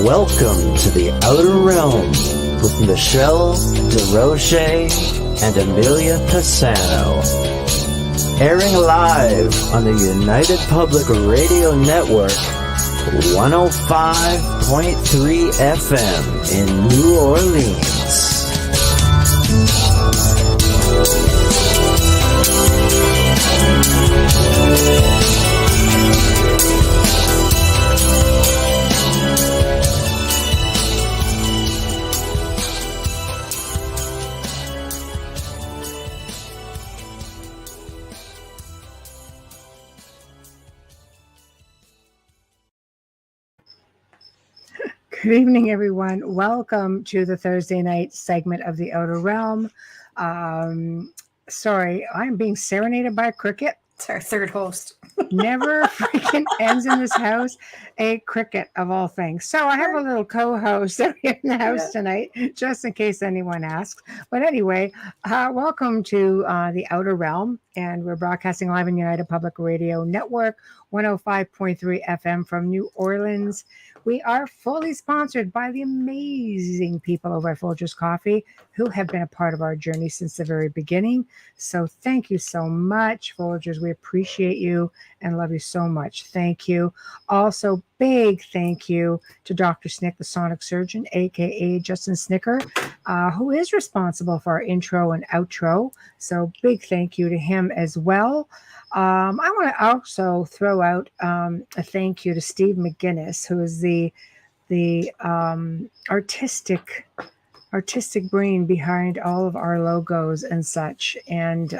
Welcome to the Outer Realm with Michelle DeRoche and Amelia Pisano. Airing live on the United Public Radio Network, 105.3 FM in New Orleans. Good evening, everyone. Welcome to the Thursday night segment of the Outer Realm. Sorry, I'm being serenaded by a cricket. It's our third host. Never freaking ends in this house. A cricket of all things. So I have a little co-host in the house tonight, just in case anyone asks. But anyway, welcome to the Outer Realm, and we're broadcasting live in United Public Radio Network, 105.3 FM from New Orleans. We are fully sponsored by the amazing people over at Folgers Coffee, who have been a part of our journey since the very beginning. So thank you so much, Folgers. We appreciate you and love you so much. Thank you. Also, big thank you to Dr. Snick, the sonic surgeon, aka Justin Snicker, who is responsible for our intro and outro. So big thank you to him as well. I want to also throw out a thank you to Steve McGinnis, who is the artistic brain behind all of our logos and such. And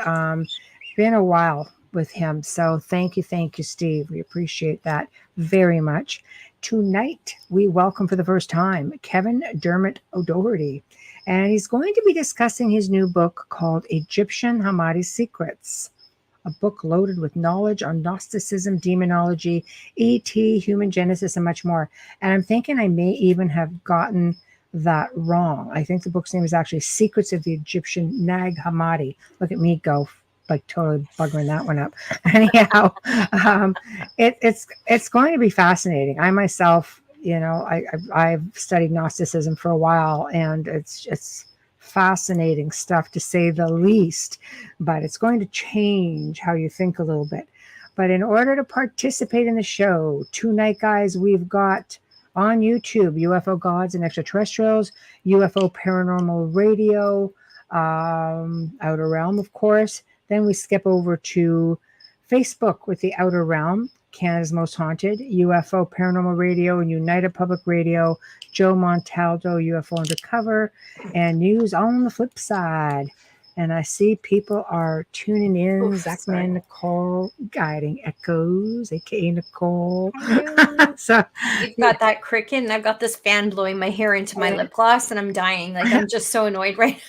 been a while with him. So thank you, Steve. We appreciate that very much. Tonight, we welcome for the first time Kevin Dermot O'Doherty, and he's going to be discussing his new book called Egyptian Hammadi Secrets, a book loaded with knowledge on Gnosticism, demonology, ET, human genesis, and much more. And I'm thinking I may even have gotten that wrong. I think the book's name is actually Secrets of the Egyptian Nag Hammadi. Look at me go, like totally buggering that one up. Anyhow, it's going to be fascinating. I myself, I've studied Gnosticism for a while, and it's fascinating stuff to say the least, but it's going to change how you think a little bit. But in order to participate in the show tonight, guys, we've got on YouTube UFO Gods and Extraterrestrials, UFO Paranormal Radio, Outer Realm, of course. Then we skip over to Facebook with the Outer Realm, Canada's Most Haunted, UFO Paranormal Radio, and United Public Radio, Joe Montaldo, UFO Undercover, and News on the Flip Side. And I see people are tuning in. Zachman, Nicole, Guiding Echoes, aka Nicole. So you've got that cricket, and I've got this fan blowing my hair into my lip gloss, and I'm dying. Like, I'm just so annoyed right now.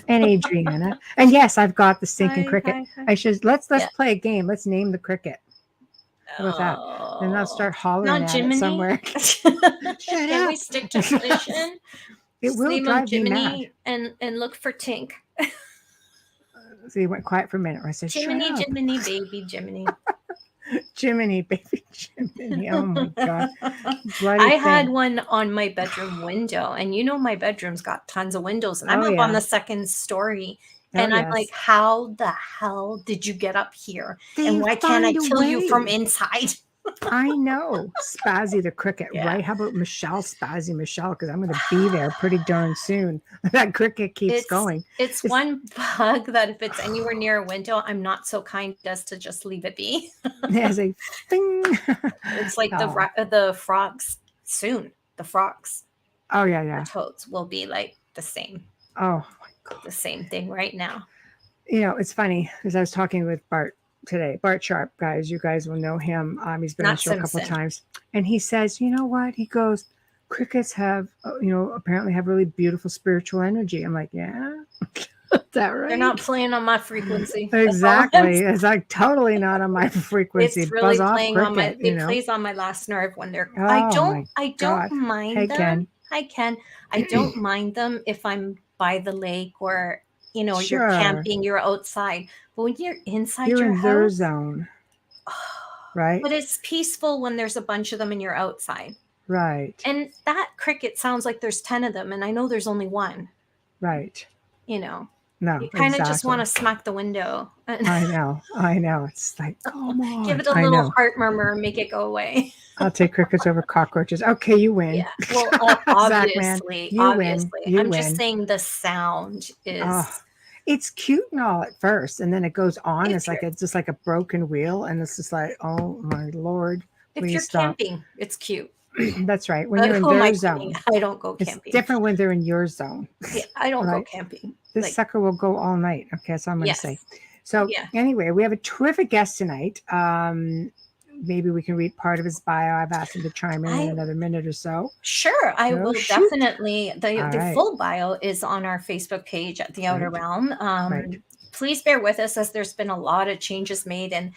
And Adriana. And yes, I've got the stinking cricket. I should let's play a game. Let's name the cricket. How about that? And I'll start hollering at it somewhere. Can we stick to tradition? It will drive me mad. And look for Tink. So you went quiet for a minute. I said, Jiminy, Jiminy, baby, Jiminy. Jiminy, baby, Jiminy. Oh my God. I had one on my bedroom window, and my bedroom's got tons of windows, and I'm up on the second story. And I'm like, how the hell did you get up here? And why can't I kill you from inside? I know. Spazzy the cricket, right? How about Michelle, Spazzy Michelle? Because I'm going to be there pretty darn soon. That cricket keeps going. It's one bug that if it's anywhere near a window, I'm not so kind as to just leave it be. There's a thing. It's like the frogs soon. The frogs. Oh, yeah. The toads will be like the same. Oh, my God. The same thing right now. It's funny because I was talking with Bart today. Bart Sharp, guys, you guys will know him. He's been on the show a couple of times, and he says, you know what? He goes, crickets have, apparently have really beautiful spiritual energy. I'm like, yeah, is that right? They're not playing on my frequency. Exactly. It's like totally not on my frequency. It's really Buzz playing off on my. cricket, It plays on my last nerve when they're. Oh, I don't mind hey, them. Ken. I can. I don't mind them if I'm by the lake or Sure. you're camping, you're outside. But when you're inside You're your in house, their zone, right? But it's peaceful when there's a bunch of them and you're outside. Right. And that cricket sounds like there's 10 of them, and I know there's only one. Right. No, exactly. kind of just want to smack the window. I know. It's like, come on. Give it a little heart murmur, make it go away. I'll take crickets over cockroaches. Okay, you win. Yeah. Well, obviously, I'm just saying the sound is. It's cute and all at first, and then it goes on. It's just like a broken wheel, and it's just like, oh my Lord. If you're camping, it's cute. That's right. When you're in their zone, I don't go camping. It's different when they're in your zone. Yeah, I don't go camping. This sucker will go all night. Okay, that's all I'm going to say. So anyway, we have a terrific guest tonight. Maybe we can read part of his bio. I've asked him to chime in another minute or so. Sure, I will definitely. The full bio is on our Facebook page at The Outer Realm. Please bear with us, as there's been a lot of changes made, and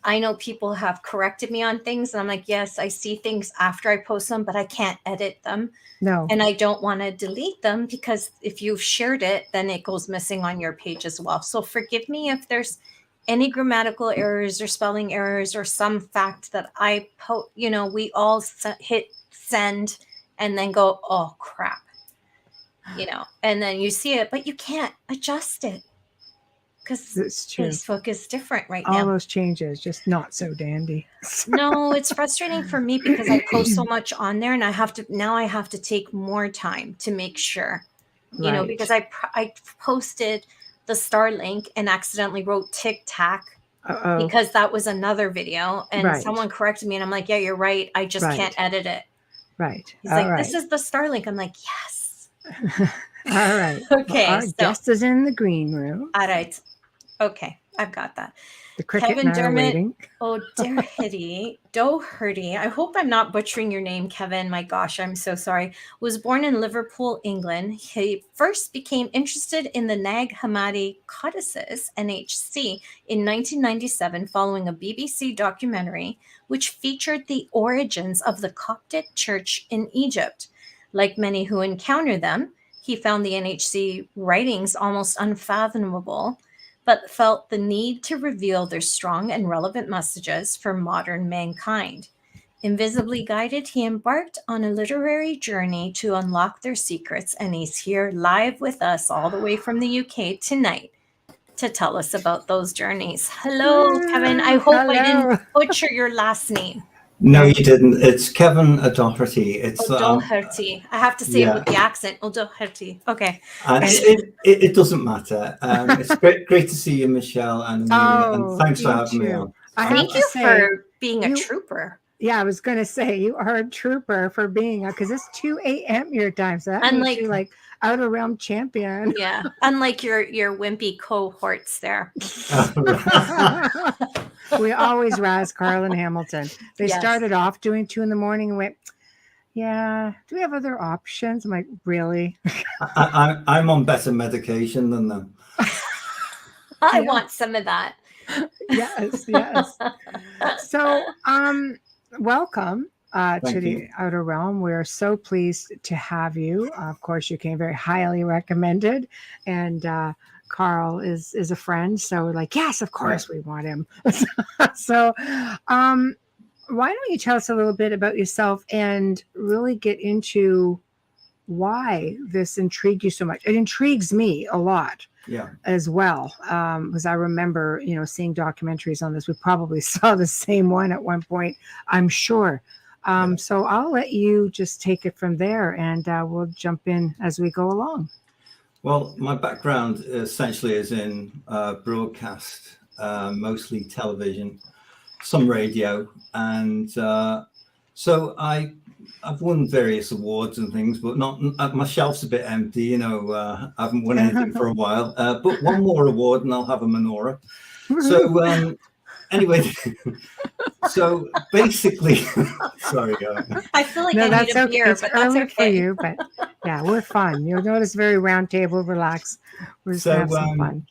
I know people have corrected me on things, and I'm like, yes, I see things after I post them, but I can't edit them. No. And I don't want to delete them, because if you've shared it, then it goes missing on your page as well. So forgive me if there's any grammatical errors or spelling errors or some fact that I we all hit send and then go, oh crap, and then you see it, but you can't adjust it because Facebook is different right now. All those changes, just not so dandy. No, it's frustrating for me because I post so much on there, and I have to take more time to make sure, because I posted the star link and accidentally wrote tic tac because that was another video, and someone corrected me, and I'm like, yeah, you're right, I just can't edit it. Right. He's like, this is the star link. I'm like, yes. All right. Okay. Well, our guest is in the green room. All right. Okay, I've got that. The cricket Kevin and I are Dermot waiting. Doherty. I hope I'm not butchering your name, Kevin. My gosh, I'm so sorry. Was born in Liverpool, England. He first became interested in the Nag Hammadi codices, NHC, in 1997 following a BBC documentary which featured the origins of the Coptic Church in Egypt. Like many who encounter them, he found the NHC writings almost unfathomable, but felt the need to reveal their strong and relevant messages for modern mankind. Invisibly guided, he embarked on a literary journey to unlock their secrets, and he's here live with us all the way from the UK tonight to tell us about those journeys. Hello, Kevin. I hope I didn't butcher your last name. No, you didn't. It's Kevin O'Doherty. It's O'Doherty. I have to say it with the accent. O'Doherty. Okay. It doesn't matter. It's great to see you, Michelle, and thanks for having me on. Thank you for being a trooper. Yeah, I was going to say you are a trooper for being because it's 2 a.m. your time, so that makes you like Outer Realm champion. Yeah, unlike your wimpy cohorts there. We always razz Carl and Hamilton. They started off doing 2 a.m. and went, yeah, do we have other options? I'm like, really? I'm on better medication than them. I want some of that. Yes. So, welcome to the Outer Realm. We're so pleased to have you. Of course, you came very highly recommended, and Carl is a friend, so we're like, yes, of course we want him. So why don't you tell us a little bit about yourself and really get into why this intrigued you so much? It intrigues me a lot as well, because I remember seeing documentaries on this. We probably saw the same one at one point, I'm sure. So I'll let you just take it from there, and we'll jump in as we go along. Well, my background essentially is in broadcast, mostly television, some radio, and so I've won various awards and things, but not my shelf's a bit empty. I haven't won anything for a while. But one more award, and I'll have a menorah. So anyway, so basically, sorry, I feel like I need a beer, it's but early that's for okay. you, but yeah, we're fun. You'll notice very round table, relax. We're just have some fun.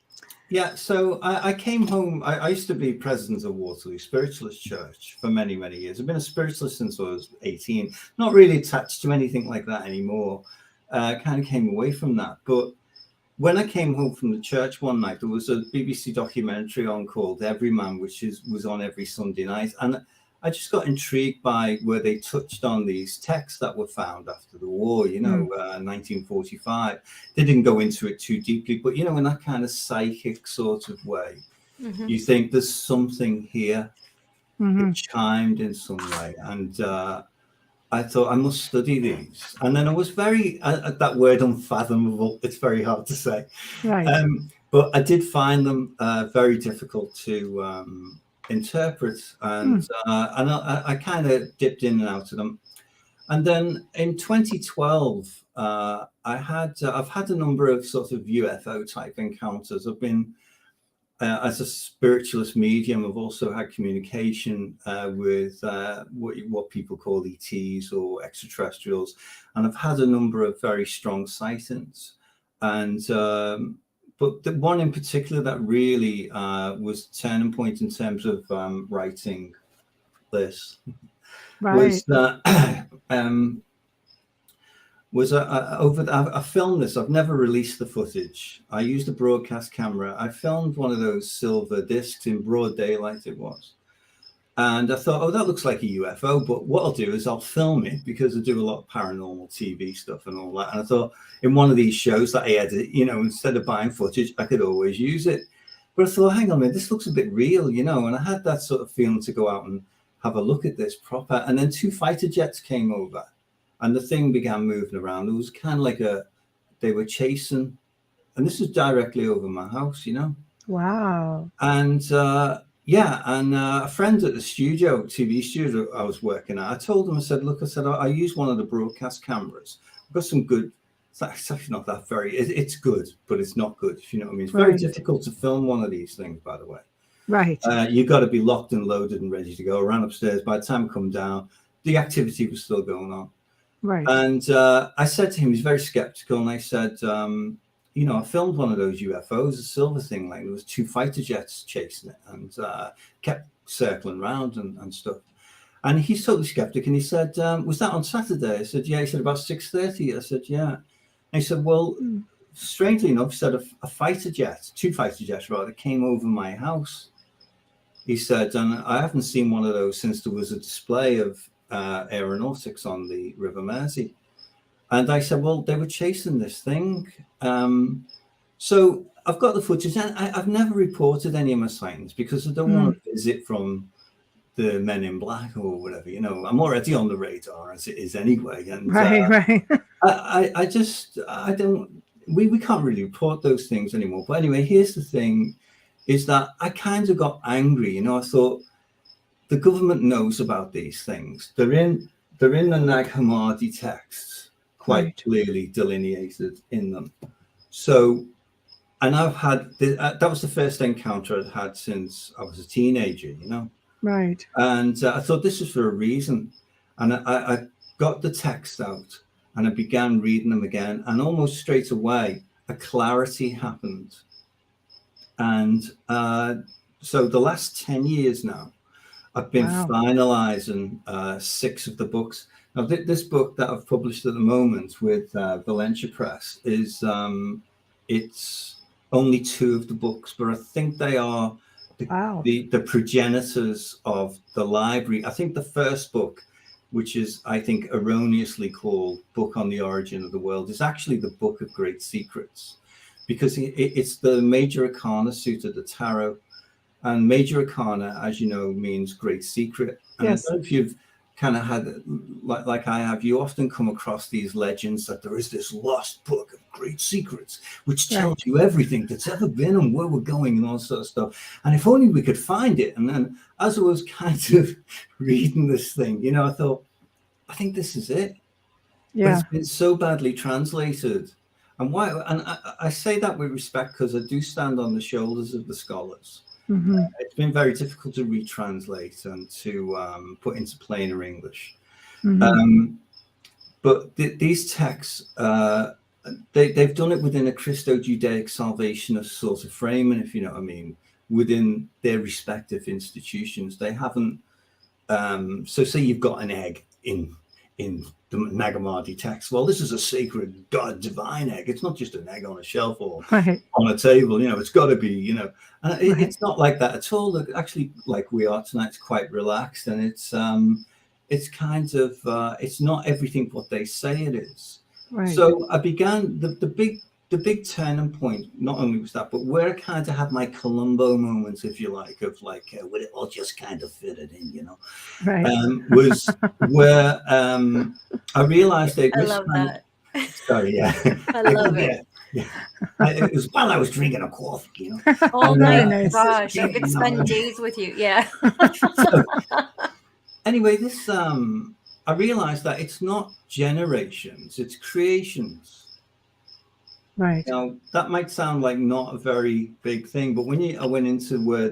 Yeah, so I came home. I used to be president of Waterloo Spiritualist Church for many, many years. I've been a spiritualist since I was 18. Not really attached to anything like that anymore. Kind of came away from that. But when I came home from the church one night, there was a BBC documentary on called Everyman, which was on every Sunday night. And I just got intrigued by where they touched on these texts that were found after the war, 1945. They didn't go into it too deeply, but, in that kind of psychic sort of way, you think there's something here. It chimed in some way. And I thought I must study these. And then I was very, that word unfathomable, it's very hard to say. Right. But I did find them very difficult to interpret, and I kind of dipped in and out of them. And then in 2012, I've had a number of sort of UFO type encounters. I've been as a spiritualist medium. I've also had communication with what people call ETs or extraterrestrials, and I've had a number of very strong sightings. And but the one in particular that really was a turning point in terms of writing this was that I filmed this. I've never released the footage. I used a broadcast camera. I filmed one of those silver discs in broad daylight it was. And I thought, oh, that looks like a UFO, but what I'll do is I'll film it because I do a lot of paranormal TV stuff and all that. And I thought in one of these shows that I edit, instead of buying footage, I could always use it. But I thought, hang on a minute, this looks a bit real, and I had that sort of feeling to go out and have a look at this proper. And then 2 fighter jets came over and the thing began moving around. It was kind of like they were chasing, and this was directly over my house, Wow. And, a friend at the TV studio I was working at, I told him, I use one of the broadcast cameras. I've got some good, it's actually not that it's good, but it's not good, if you know what I mean. It's very difficult to film one of these things, by the way. Right. You've got to be locked and loaded and ready to go. I ran upstairs. By the time I come down, the activity was still going on. Right. And I said to him, he's very skeptical, and I said, I filmed one of those UFOs, a silver thing, like there was 2 fighter jets chasing it and kept circling around and stuff. And he's totally skeptic. And he said, was that on Saturday? I said, yeah. He said, about 6:30. I said, yeah. And he said, well, strangely enough, he said a fighter jet, 2 fighter jets rather, came over my house. He said, and I haven't seen one of those since there was a display of aeronautics on the River Mersey. And I said, well, they were chasing this thing. So I've got the footage, and I've never reported any of my sightings because I don't want to visit from the Men in Black or whatever. I'm already on the radar as it is anyway. And right. I don't. We can't really report those things anymore. But anyway, here's the thing: is that I kind of got angry. I thought the government knows about these things. They're in the Nag Hammadi texts. Quite clearly delineated in them. So, and I've had that was the first encounter I'd had since I was a teenager, Right. And I thought this is for a reason. And I got the text out and I began reading them again, and almost straight away a clarity happened. And so the last 10 years now, I've been finalizing 6 of the books. Now, this book that I've published at the moment with Valencia Press is, it's only 2 of the books, but I think they are the progenitors of the library. I think the first book, which is, I think, erroneously called Book on the Origin of the World, is actually the Book of Great Secrets, because it's the Major Arcana suit of the Tarot. And Major Arcana, as you know, means great secret. And yes. I don't know if you've kind of had, like I have, you often come across these legends that there is this lost book of great secrets, which tells you everything that's ever been and where we're going and all sort of stuff. And if only we could find it. And then as I was kind of reading this thing, I thought, I think this is it. Yeah. But it's been so badly translated. And why? And I say that with respect because I do stand on the shoulders of the scholars. Mm-hmm. It's been very difficult to retranslate and to put into plainer English. Mm-hmm. But these texts, they've done it within a Christo-Judaic salvationist sort of framing, if you know what I mean, within their respective institutions. They haven't. So say you've got an egg in Nag Hammadi text. Well, this is a sacred God divine egg. It's not just an egg on a shelf or Right. on a table. It's got to be, and it's not like that at all. Actually, like we are tonight, it's quite relaxed, and it's kind of it's not everything what they say it is. Right. So I began the big turning point. Not only was that, but where I kind of had my Columbo moments, if you like, of like where it all just kind of fitted in, Right. was where I realized I love that. Sorry, yeah. I love it. Yeah. It was while I was drinking a coffee, Oh And, my nice. gosh, I could spend days with you. Yeah. So, anyway, this I realized that it's not generations, it's creations. Right. Now, that might sound like not a very big thing, but when I went into where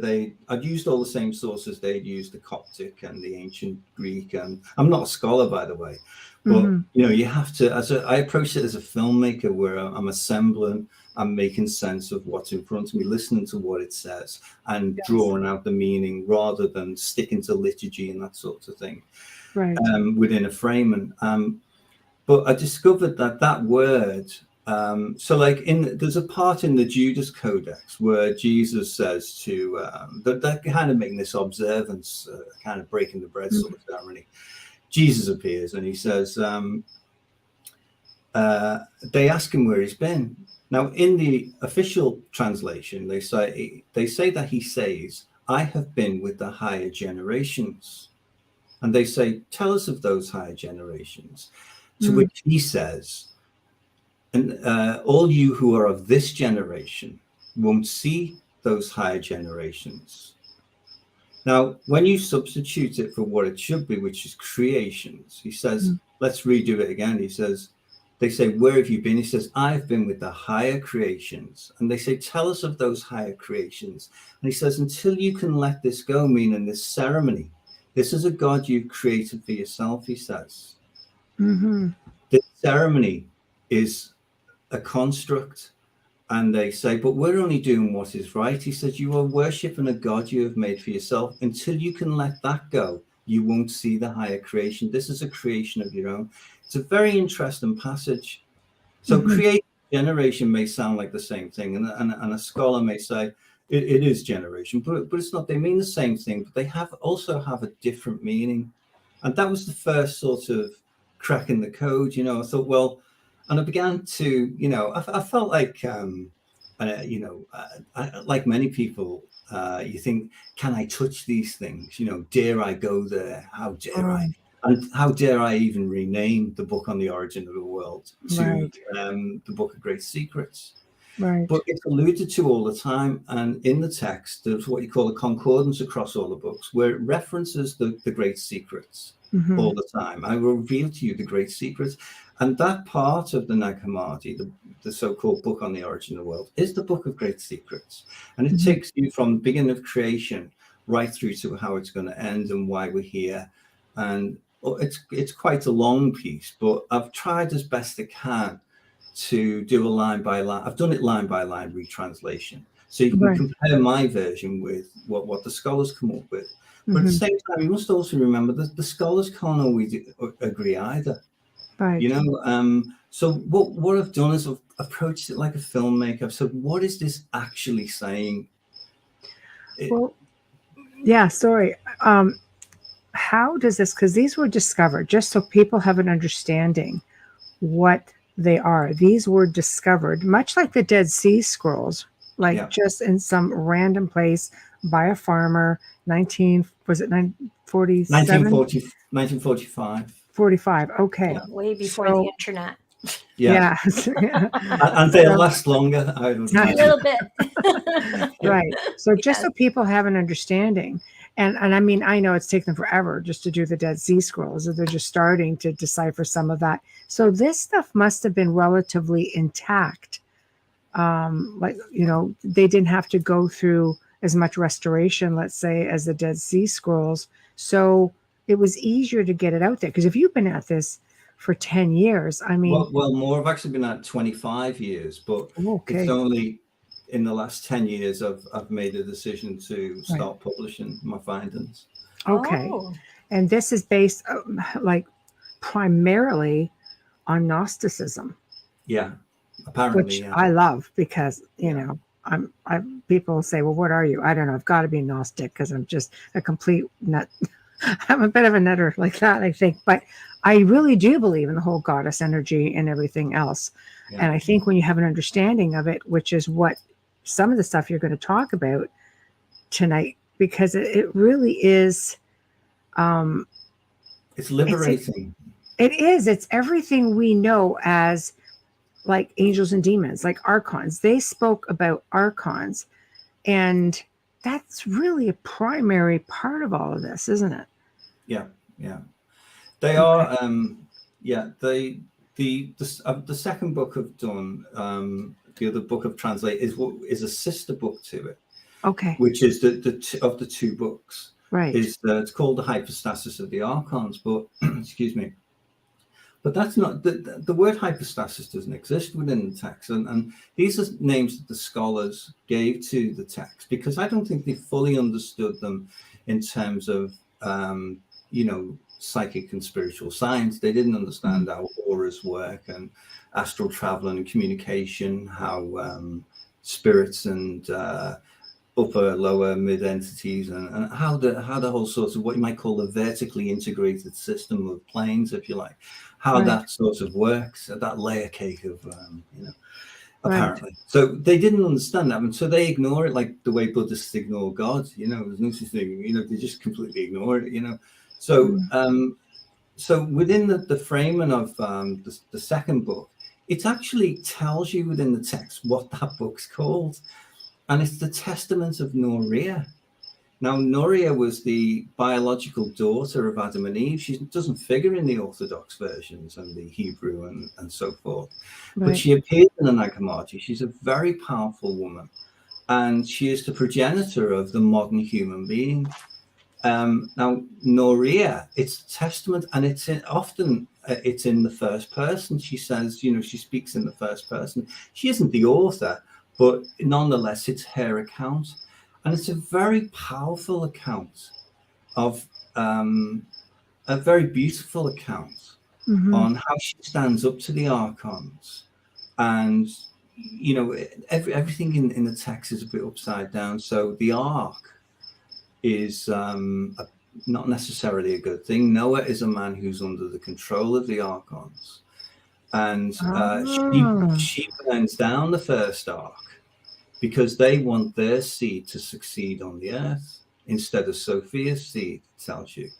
I'd used all the same sources they'd used, the Coptic and the ancient Greek, and I'm not a scholar, by the way, but you have to, I approach it as a filmmaker where I'm assembling, I'm making sense of what's in front of me, listening to what it says, and drawing out the meaning rather than sticking to liturgy and that sort of thing, right. Within a frame. But I discovered that word. So like there's a part in the Judas Codex where Jesus says to that kind of making this observance, kind of breaking the bread sort of ceremony. Jesus appears and he says, they ask him where he's been. Now in the official translation, they say that he says, I have been with the higher generations. And they say, tell us of those higher generations. To which he says, and all you who are of this generation won't see those higher generations. Now, when you substitute it for what it should be, which is creations, he says, let's redo it again. He says, they say, where have you been? He says, I've been with the higher creations. And they say, tell us of those higher creations. And he says, until you can let this go, meaning this ceremony, this is a God you've created for yourself, he says. This ceremony is a construct. And they say, but we're only doing what is right. He says, you are worshiping a God you have made for yourself. Until you can let that go, you won't see the higher creation. This is a creation of your own. It's a very interesting passage. So create generation may sound like the same thing. And a scholar may say, it is generation, but it's not. They mean the same thing, but they also have a different meaning. And that was the first sort of cracking the code. I thought, well, and I began to, I felt like, like many people, you think, can I touch these things? Dare I go there? How dare I? And how dare I even rename the book on the origin of the world to the Book of Great Secrets? Right. But it's alluded to all the time. And in the text, there's what you call a concordance across all the books, where it references the great secrets all the time. I will reveal to you the great secrets. And that part of the Nag Hammadi, the so-called book on the origin of the world, is the Book of Great Secrets. And it takes you from the beginning of creation right through to how it's going to end and why we're here. And it's quite a long piece, but I've tried as best I can to do a line by line. I've done it line by line retranslation. So you can compare my version with what the scholars come up with. But at the same time, you must also remember that the scholars can't always agree either. Right. So what I've done is I've approached it like a filmmaker. I've said, what is this actually saying? Well, yeah, sorry. How does this, because these were discovered, just so people have an understanding what they are. These were discovered, much like the Dead Sea Scrolls, just in some random place by a farmer, 1945. 45. Okay. Yeah, way before the internet. Yeah. And they'll last longer. A little bit. Right. So just so people have an understanding. And I mean, I know it's taken them forever just to do the Dead Sea Scrolls. They're just starting to decipher some of that. So this stuff must have been relatively intact. They didn't have to go through as much restoration, let's say, as the Dead Sea Scrolls. So it was easier to get it out there. Because if you've been at this for 10 years, I mean... Well, more. I've actually been at 25 years, but it's only in the last 10 years I've made a decision to start publishing my findings. Okay. And this is based, primarily on Gnosticism. Yeah, apparently, which yeah. I love because, you know, people say, well, what are you? I don't know. I've got to be Gnostic because I'm just a complete nut. I'm a bit of a nutter like that, I think. But I really do believe in the whole goddess energy and everything else. Yeah. And I think when you have an understanding of it, which is what some of the stuff you're going to talk about tonight, because it really is. It's liberating. It is. It's everything we know as like angels and demons, like archons. They spoke about archons, and that's really a primary part of all of this, isn't it? Yeah, yeah. They are. Yeah, the second book I've done, the other book I've translated is a sister book to it. Okay. Which is of the two books. Right. It's called the Hypostasis of the Archons, but excuse me. But that's not the word hypostasis doesn't exist within the text, and these are names that the scholars gave to the text because I don't think they fully understood them in terms of you know, psychic and spiritual science. They didn't understand how auras work and astral travel and communication, how spirits and upper, lower, mid entities, and how the whole sort of what you might call the vertically integrated system of planes, if you like, how that sort of works, that layer cake of, you know, apparently. So they didn't understand that, and so they ignore it like the way Buddhists ignore God. You know, there's no such thing. You know, they just completely ignore it. You know, so so within the framing of the second book, it actually tells you within the text what that book's called. And it's the Testament of Noria. Now, Noria was the biological daughter of Adam and Eve. She doesn't figure in the Orthodox versions and the Hebrew and so forth. But she appears in the Nag Hammadi. She's a very powerful woman. And she is the progenitor of the modern human being. Now, Noria, it's a testament, and it's often in the first person. She says, you know, she speaks in the first person. She isn't the author, but nonetheless, it's her account. And it's a very powerful account of a very beautiful account on how she stands up to the archons. And, you know, everything in the text is a bit upside down. So the ark is not necessarily a good thing. Noah is a man who's under the control of the archons. And she burns down the first ark because they want their seed to succeed on the earth instead of Sophia's seed, tells you.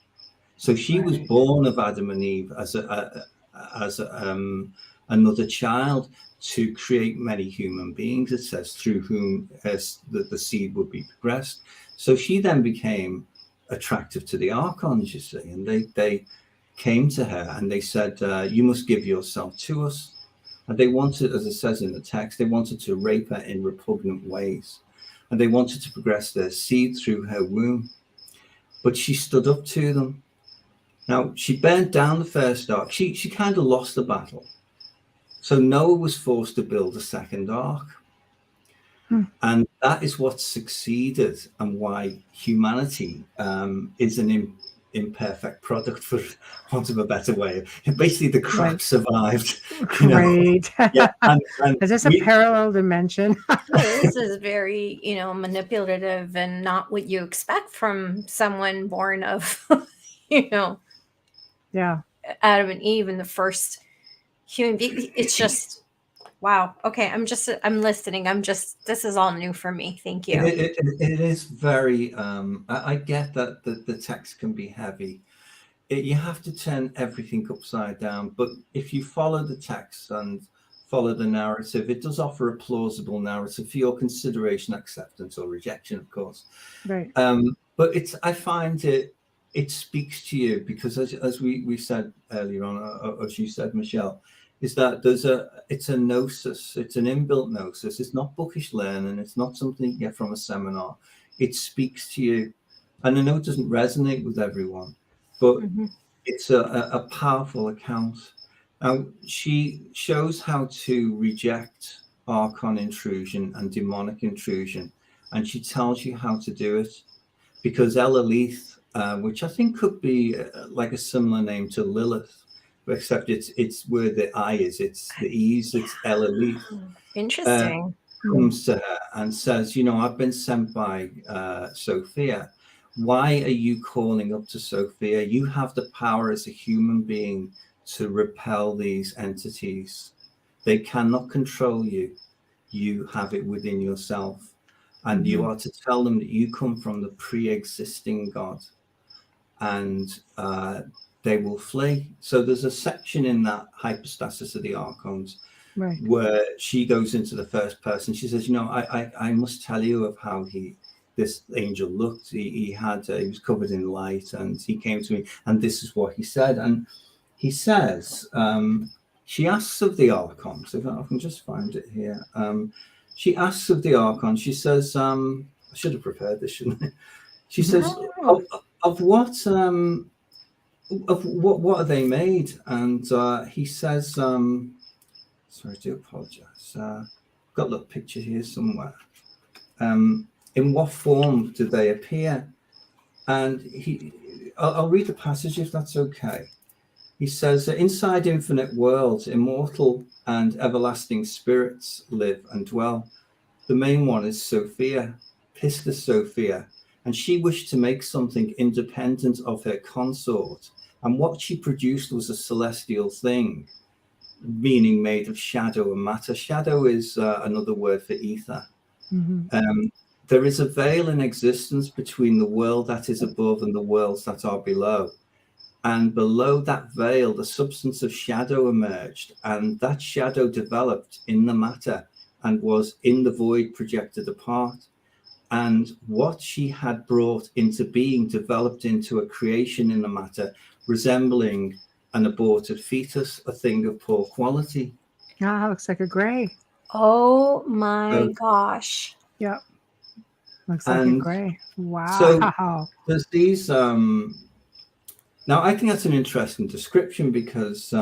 So she was born of Adam and Eve as another child to create many human beings, it says, through whom the seed would be progressed. So she then became attractive to the archons, you see, and they came to her and they said, you must give yourself to us. And they wanted, as it says in the text, they wanted to rape her in repugnant ways. And they wanted to progress their seed through her womb. But she stood up to them. Now, she burned down the first ark. She kind of lost the battle. So Noah was forced to build a second ark. And that is what succeeded and why humanity is an imperfect product, for want of a better way. Basically, the crap survived. Great. Yeah, and is this a parallel dimension? This is very, you know, manipulative and not what you expect from someone born of, you know, Adam and Eve and the first human being. It's just, wow. Okay, I'm listening. This is all new for me. Thank you. It is very, I get that the text can be heavy. You have to turn everything upside down. But if you follow the text and follow the narrative, it does offer a plausible narrative for your consideration, acceptance, or rejection, of course. Right. But I find it speaks to you because, as we said earlier on, as you said, Michelle, is that it's a gnosis, it's an inbuilt gnosis. It's not bookish learning. It's not something you get from a seminar. It speaks to you. And I know it doesn't resonate with everyone, but it's a powerful account. Now, she shows how to reject archon intrusion and demonic intrusion, and she tells you how to do it because Elalith, which I think could be like a similar name to Lilith, except it's where the I is. It's the E's. It's Elelith. Interesting. Comes to her and says, you know, I've been sent by Sophia. Why are you calling up to Sophia? You have the power as a human being to repel these entities. They cannot control you. You have it within yourself. And you are to tell them that you come from the pre-existing God. And they will flee. So there's a section in that hypostasis of the archons where she goes into the first person. She says, you know, I must tell you of how this angel looked. He was covered in light, and he came to me, and this is what he said. And he says, she asks of the archons, if I can just find it here. She asks of the archons, she says, I should have prepared this, shouldn't I? She says, of what are they made? And he says, sorry, I do apologize. I've got a little picture here somewhere. In what form do they appear? And I'll read the passage if that's okay. He says, inside infinite worlds, immortal and everlasting spirits live and dwell. The main one is Sophia, Pistis Sophia, and she wished to make something independent of her consort. And what she produced was a celestial thing, meaning made of shadow and matter. Shadow is another word for ether. There is a veil in existence between the world that is above and the worlds that are below. And below that veil, the substance of shadow emerged, and that shadow developed in the matter and was in the void projected apart. And what she had brought into being developed into a creation in the matter, resembling an aborted fetus, a thing of poor quality. Ah, looks like a gray. Oh my gosh. Yep. Looks like a gray. Wow. So there's these now I think that's an interesting description because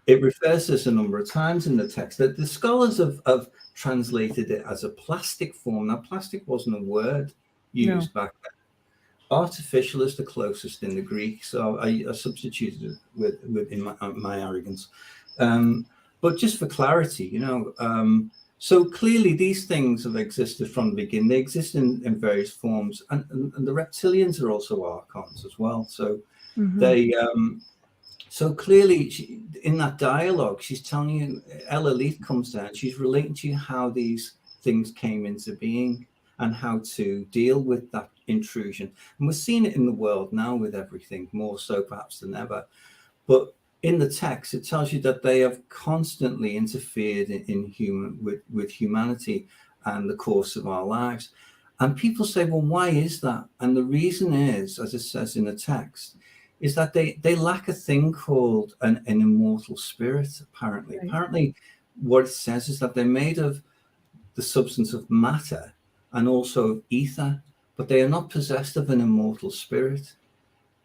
it refers to this a number of times in the text. That the scholars have translated it as a plastic form. Now, plastic wasn't a word used back then. Artificial is the closest in the Greek, so I substituted it with in my arrogance. But just for clarity, you know, so clearly these things have existed from the beginning. They exist in various forms, and the reptilians are also archons as well. So they, so clearly in that dialogue, she's telling you, Ella Leith comes down, she's relating to you how these things came into being and how to deal with that intrusion. And we're seeing it in the world now with everything, more so perhaps than ever. But in the text, it tells you that they have constantly interfered with humanity and the course of our lives. And people say, well, why is that? And the reason is, as it says in the text, is that they lack a thing called an immortal spirit, apparently. Right. Apparently, what it says is that they're made of the substance of matter and also of ether, but they are not possessed of an immortal spirit.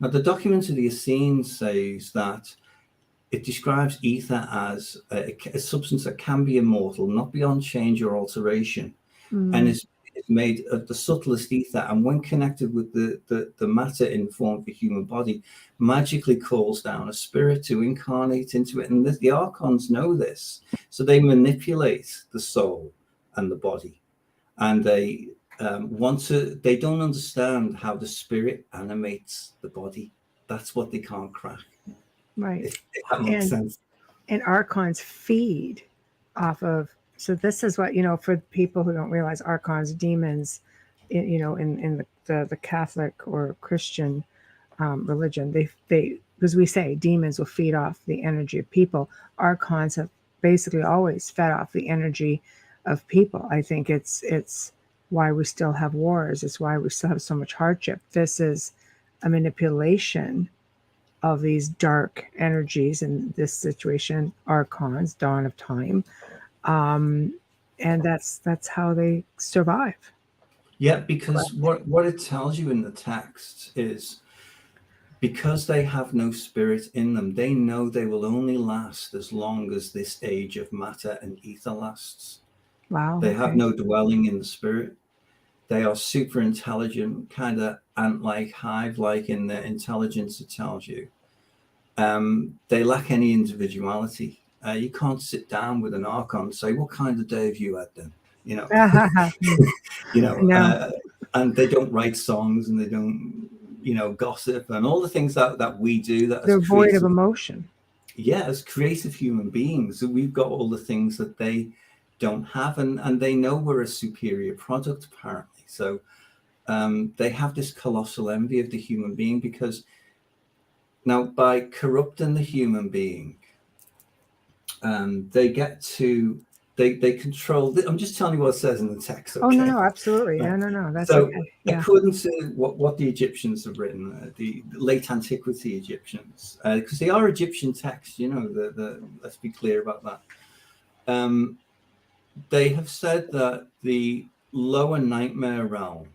Now, the document of the Essenes says that it describes ether as a substance that can be immortal, not beyond change or alteration, and is made of the subtlest ether. And when connected with the matter in the form of a human body, magically calls down a spirit to incarnate into it. And the archons know this, so they manipulate the soul and the body, and they they don't understand how the spirit animates the body. That's what they can't crack. Right. If that makes sense. And archons feed off of, so this is what, you know, for people who don't realize, archons, demons, you know, in the Catholic or Christian religion, they because we say demons will feed off the energy of people. Archons have basically always fed off the energy of people. I think it's why we still have wars. It's why we still have so much hardship. This is a manipulation of these dark energies, in this situation, archons, dawn of time, and that's how they survive. Yeah, because what it tells you in the text is, because they have no spirit in them, they know they will only last as long as this age of matter and ether lasts. Wow. They have no dwelling in the spirit. They are super intelligent, kind of ant-like, hive-like in their intelligence, it tells you. They lack any individuality. You can't sit down with an archon and say, what kind of day have you had then? You know, you know, No. And they don't write songs, and they don't, you know, gossip and all the things that we do. That They're void of emotion. Yeah, as creative human beings, we've got all the things that they don't have, and they know we're a superior product, apparently. So they have this colossal envy of the human being, because now, by corrupting the human being, they get to they control. I'm just telling you what it says in the text. Okay? Oh no, absolutely. No. That's so. Okay. Yeah. According to what the Egyptians have written, the late antiquity Egyptians, because they are Egyptian texts, you know. Let's be clear about that. They have said that the lower nightmare realm,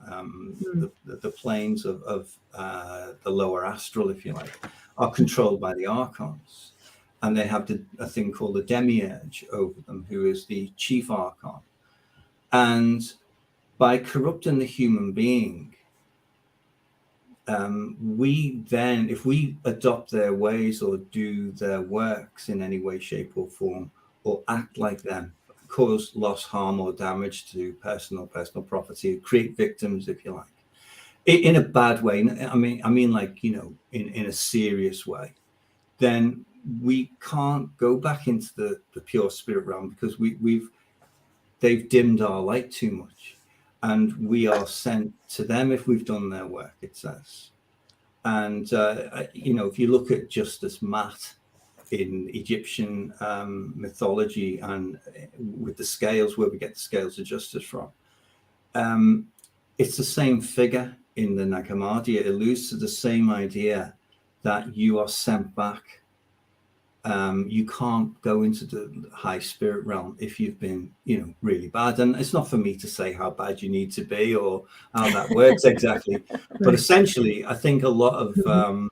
the planes of the lower astral, if you like, are controlled by the archons, and they have a thing called the demiurge over them, who is the chief archon. And by corrupting the human being, we then, if we adopt their ways or do their works in any way, shape, or form, or act like them, cause loss, harm, or damage to personal property, create victims, if you like, in a bad way. I mean, like, you know, in a serious way, then we can't go back into the pure spirit realm, because they've dimmed our light too much, and we are sent to them if we've done their work, it says. And you know, if you look at Justice Maat in Egyptian mythology, and with the scales, where we get the scales of justice from, it's the same figure in the Nag Hammadi. It alludes to the same idea that you are sent back. You can't go into the high spirit realm if you've been, you know, really bad. And it's not for me to say how bad you need to be or how that works exactly. But essentially, I think a lot of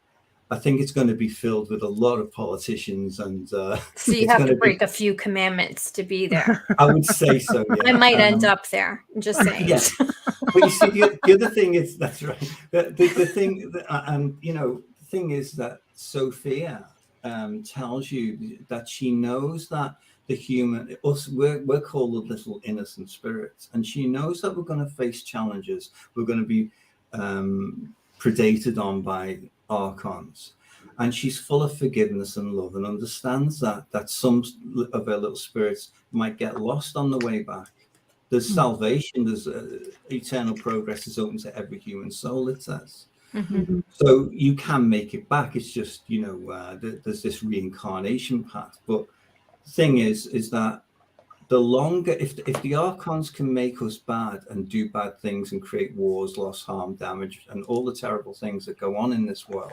I think it's going to be filled with a lot of politicians, and so you have to break a few commandments to be there. I would say so. Yeah. I might end up there. I'm just saying. Yeah. But you see, the other thing is, that's right. The thing, and you know, the thing is that Sophia tells you that she knows that the human, we're called the little innocent spirits, and she knows that we're going to face challenges. We're going to be predated on by archons, and she's full of forgiveness and love, and understands that some of her little spirits might get lost on the way back. There's salvation, there's eternal progress is open to every human soul, it says. Mm-hmm. So you can make it back. It's just, you know, there's this reincarnation path. But the thing is that the longer, if the archons can make us bad and do bad things and create wars, loss, harm, damage, and all the terrible things that go on in this world,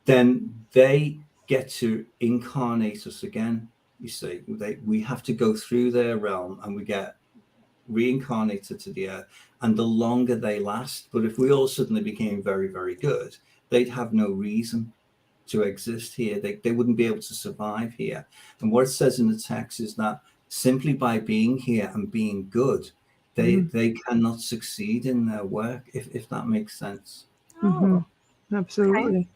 then they get to incarnate us again. You see, we have to go through their realm, and we get reincarnated to the earth, and the longer they last. But if we all suddenly became very, very good, they'd have no reason to exist here. They wouldn't be able to survive here. And what it says in the text is that simply by being here and being good, they cannot succeed in their work, if that makes sense. Absolutely. Okay.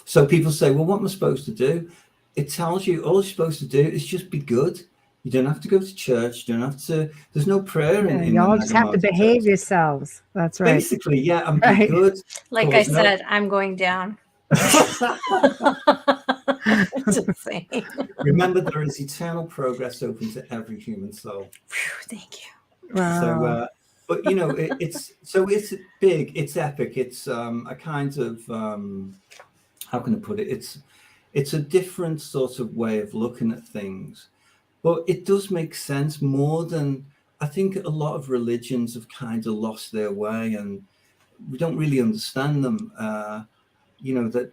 So people say, well, what am I supposed to do? It tells you all you're supposed to do is just be good. You don't have to go to church. You don't have to. There's no prayer in you all just have to behave yourselves. That's right. Basically, yeah, and be good. Like I said, I'm going down. Just saying. Remember, there is eternal progress open to every human soul. Thank you. Wow. So, but you know, it's big, it's epic, it's a kind of how can I put it? It's a different sort of way of looking at things. But it does make sense more than, I think a lot of religions have kind of lost their way, and we don't really understand them. You know, that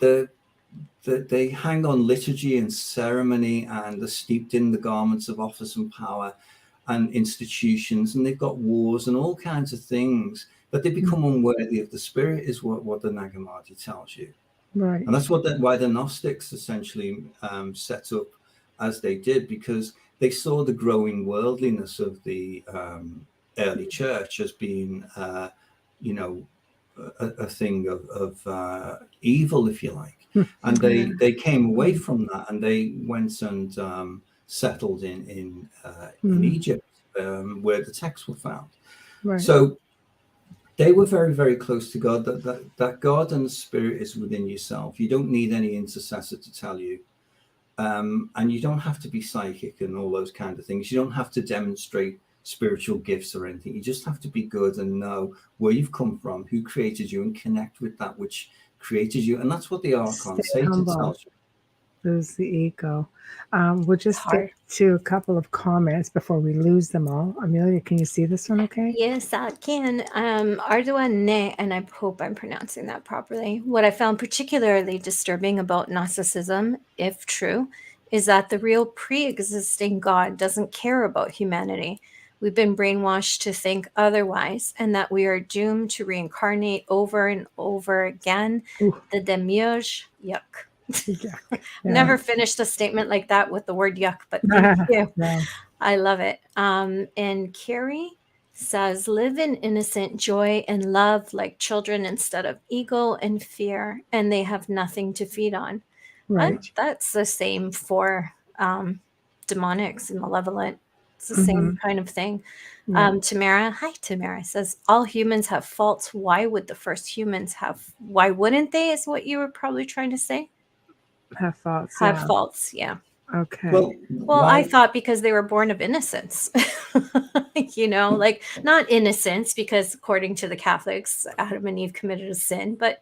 they hang on liturgy and ceremony, and they're steeped in the garments of office and power and institutions, and they've got wars and all kinds of things, that they become unworthy of the spirit, is what the Nag Hammadi tells you. Right. And that's why the Gnostics essentially set up as they did, because they saw the growing worldliness of the early church as being, you know, a thing of evil, if you like. And they came away from that, and they went and settled in Egypt, where the texts were found. Right. So they were very, very close to God. That God and the Spirit is within yourself. You don't need any intercessor to tell you. And you don't have to be psychic and all those kind of things. You don't have to demonstrate spiritual gifts or anything. You just have to be good and know where you've come from, who created you, and connect with that which created you. And that's what the archons say to tell you. Lose the ego. We'll just stick to a couple of comments before we lose them all. Amelia, can you see this one okay? Yes, I can. Arduane, and I hope I'm pronouncing that properly. What I found particularly disturbing about Gnosticism, if true, is that the real pre-existing God doesn't care about humanity. We've been brainwashed to think otherwise, and that we are doomed to reincarnate over and over again. Ooh. The demiurge, yuck. Yeah. Never finished a statement like that with the word yuck, but thank you. Yeah. I love it. And Carrie says, live in innocent joy and love like children instead of ego and fear, and they have nothing to feed on. Right. That's the same for demonics and malevolent. It's the same kind of thing. Yeah. Tamara, hi Tamara, says, all humans have faults. Why would the first humans why wouldn't they, is what you were probably trying to say? Have faults. Have faults, yeah. Okay. Well, I thought because they were born of innocence, like not innocence, because according to the Catholics, Adam and Eve committed a sin, but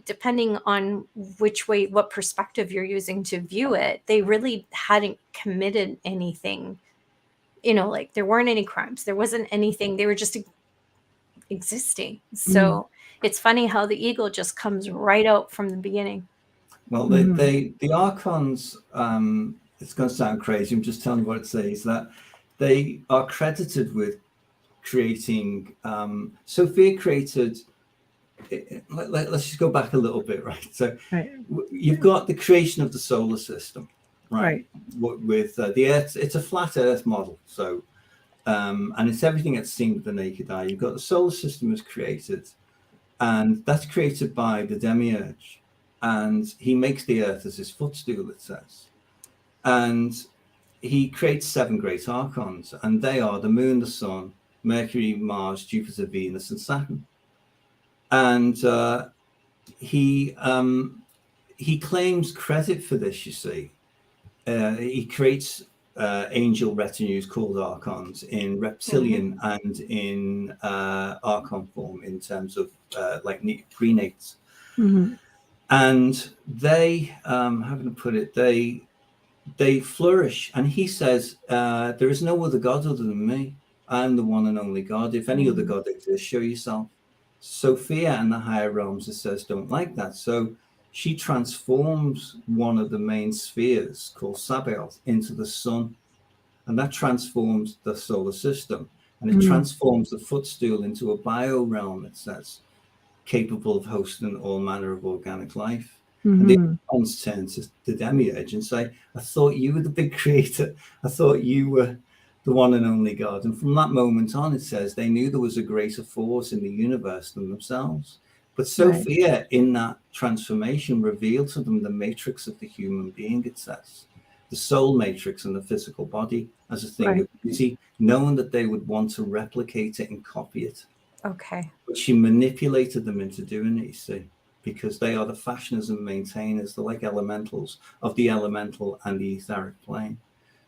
depending on what perspective you're using to view it, they really hadn't committed anything, like there weren't any crimes. There wasn't anything. They were just existing. So it's funny how the ego just comes right out from the beginning. Well, the archons, it's going to sound crazy, I'm just telling you what it says, that they are credited with creating, Sophia created, let's just go back a little bit, right? So you've got the creation of the solar system, right? With the Earth, it's a flat Earth model. So, and it's everything that's seen with the naked eye. You've got the solar system is created, and that's created by the demiurge. And he makes the earth as his footstool, it says. And he creates 7 great archons, and they are the moon, the sun, Mercury, Mars, Jupiter, Venus, and Saturn. And he claims credit for this, you see. He creates angel retinues called archons in reptilian and in archon form in terms of like prenates. And they, how can I put it? They flourish. And he says, there is no other God other than me. I'm the one and only God. If any other God exists, show yourself. Sophia and the higher realms, it says, don't like that. So she transforms one of the main spheres called Sabaoth into the sun. And that transforms the solar system. And it transforms the footstool into a bio realm, it says, capable of hosting all manner of organic life. And the archons turn to the demiurge and say, I thought you were the big creator. I thought you were the one and only God. And from that moment on, it says they knew there was a greater force in the universe than themselves. But Sophia, in that transformation, revealed to them the matrix of the human being, it says. The soul matrix and the physical body as a thing of beauty, knowing that they would want to replicate it and copy it. Okay. But she manipulated them into doing it, you see, because they are the fashioners and maintainers. They're like elementals of the elemental and the etheric plane.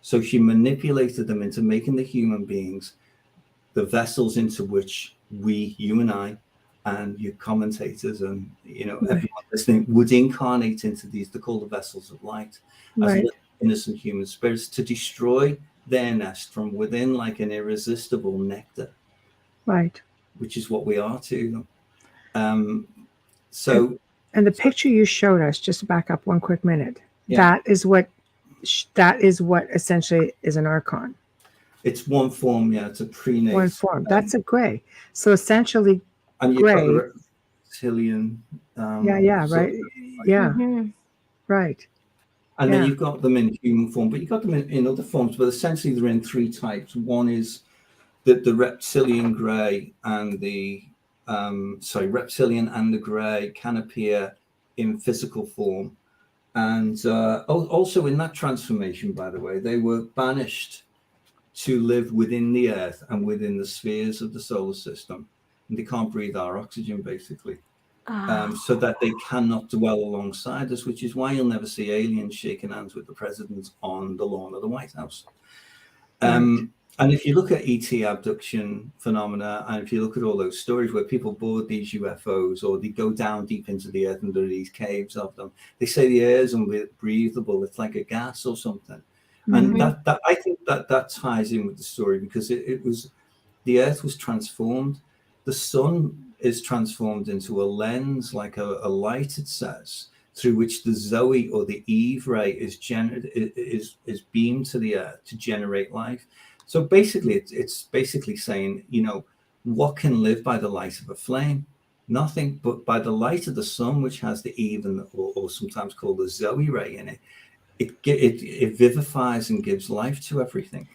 So she manipulated them into making the human beings the vessels into which we, you and I, and your commentators and, everyone listening would incarnate into these. They're called the vessels of light, as innocent human spirits, to destroy their nest from within like an irresistible nectar. Right. Which is what we are to them. And the picture you showed us, just to back up one quick minute, that is what essentially is an archon. It's one form, it's a prenatal. One form. That's a gray. So essentially, and you've gray. Got a reptilian. Right. And then you've got them in human form, but you've got them in other forms. But essentially, they're in 3 types. One is the reptilian grey and the reptilian and the grey can appear in physical form. And also in that transformation, by the way, they were banished to live within the earth and within the spheres of the solar system. And they can't breathe our oxygen, basically. So that they cannot dwell alongside us, which is why you'll never see aliens shaking hands with the president on the lawn of the White House. And if you look at ET abduction phenomena, and if you look at all those stories where people board these UFOs or they go down deep into the earth under these caves of them, they say the air is unbreathable. It's like a gas or something. And that I think that ties in with the story, because it was, the earth was transformed. The sun is transformed into a lens, like a light, it says, through which the Zoe or the Eve ray is beamed to the earth to generate life. So basically, it's basically saying, you know, what can live by the light of a flame? Nothing. But by the light of the sun, which has the Eve or sometimes called the Zoe ray in it, it vivifies and gives life to everything.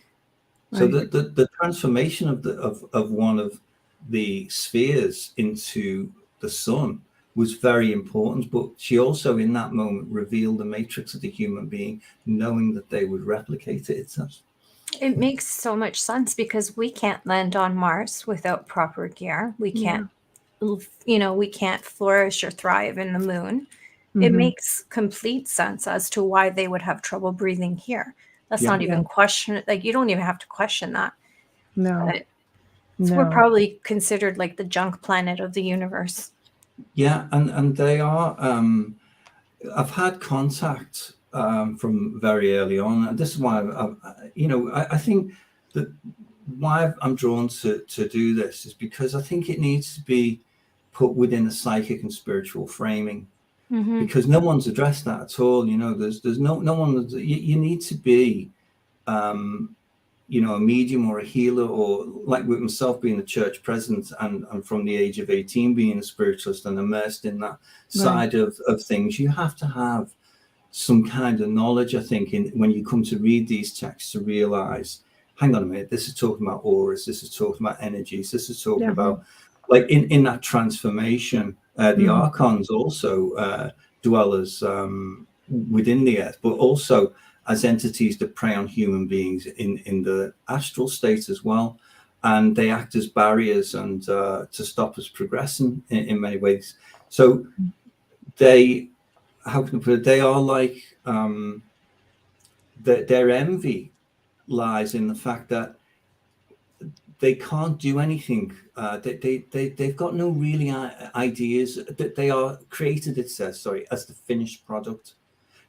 Right. So the transformation of one of the spheres into the sun was very important, but she also in that moment revealed the matrix of the human being, knowing that they would replicate it itself. It makes so much sense, because we can't land on Mars without proper gear. We can't, you know, we can't flourish or thrive in the moon. It makes complete sense as to why they would have trouble breathing here. That's not even question. Like, you don't even have to question that. No. So we're probably considered like the junk planet of the universe. Yeah, and they are. I've had contact from very early on, and this is why I think that why I'm drawn to do this is because I think it needs to be put within a psychic and spiritual framing, because no one's addressed that at all. You know, there's no one. You need to be a medium or a healer, or like with myself being a church president and from the age of 18 being a spiritualist and immersed in that side of things, you have to have some kind of knowledge, I think, when you come to read these texts, to realize, hang on a minute, this is talking about auras, this is talking about energies, this is talking about, like in that transformation, the archons also dwell as within the earth, but also as entities that prey on human beings in the astral state as well. And they act as barriers and to stop us progressing in many ways. So they, how can I put it, they are like, their envy lies in the fact that they can't do anything. They've got no really ideas. That they are created, it says, as the finished product.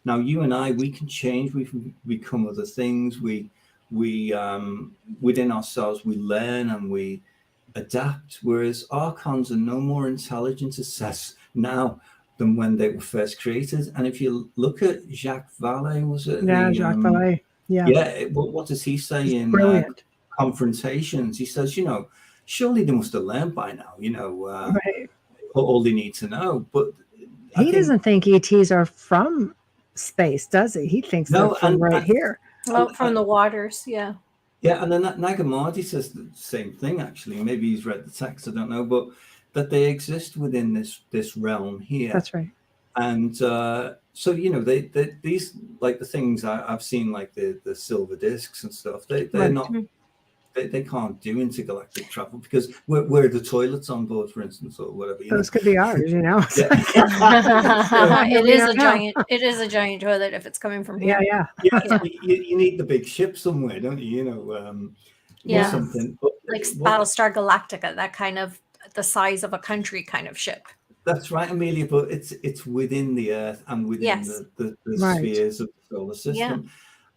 Now, you and I, we can change. We can become other things. We within ourselves, we learn and we adapt. Whereas archons are no more intelligent, it says, now than when they were first created. And if you look at Jacques Vallée, was it? Yeah, Jacques Vallée. Yeah. Yeah. What does he say in Confrontations? He says, surely they must have learned by now, all they need to know. But he doesn't think ETs are from space, does he? He thinks they're from here. Well, from the waters, yeah. Yeah, and then Nag Hammadi says the same thing, actually. Maybe he's read the text, I don't know, but that they exist within this realm here. That's right. And so, these, like the things I've seen, like the silver discs and stuff, they're not... They can't do intergalactic travel because where are the toilets on board, for instance, or whatever. Those could be ours, It is a giant toilet if it's coming from here. Yeah. You need the big ship somewhere, don't you? Or something. But like Battlestar Galactica, that kind of the size of a country kind of ship. That's right, Amelia. But it's within the Earth and within the spheres of the solar system,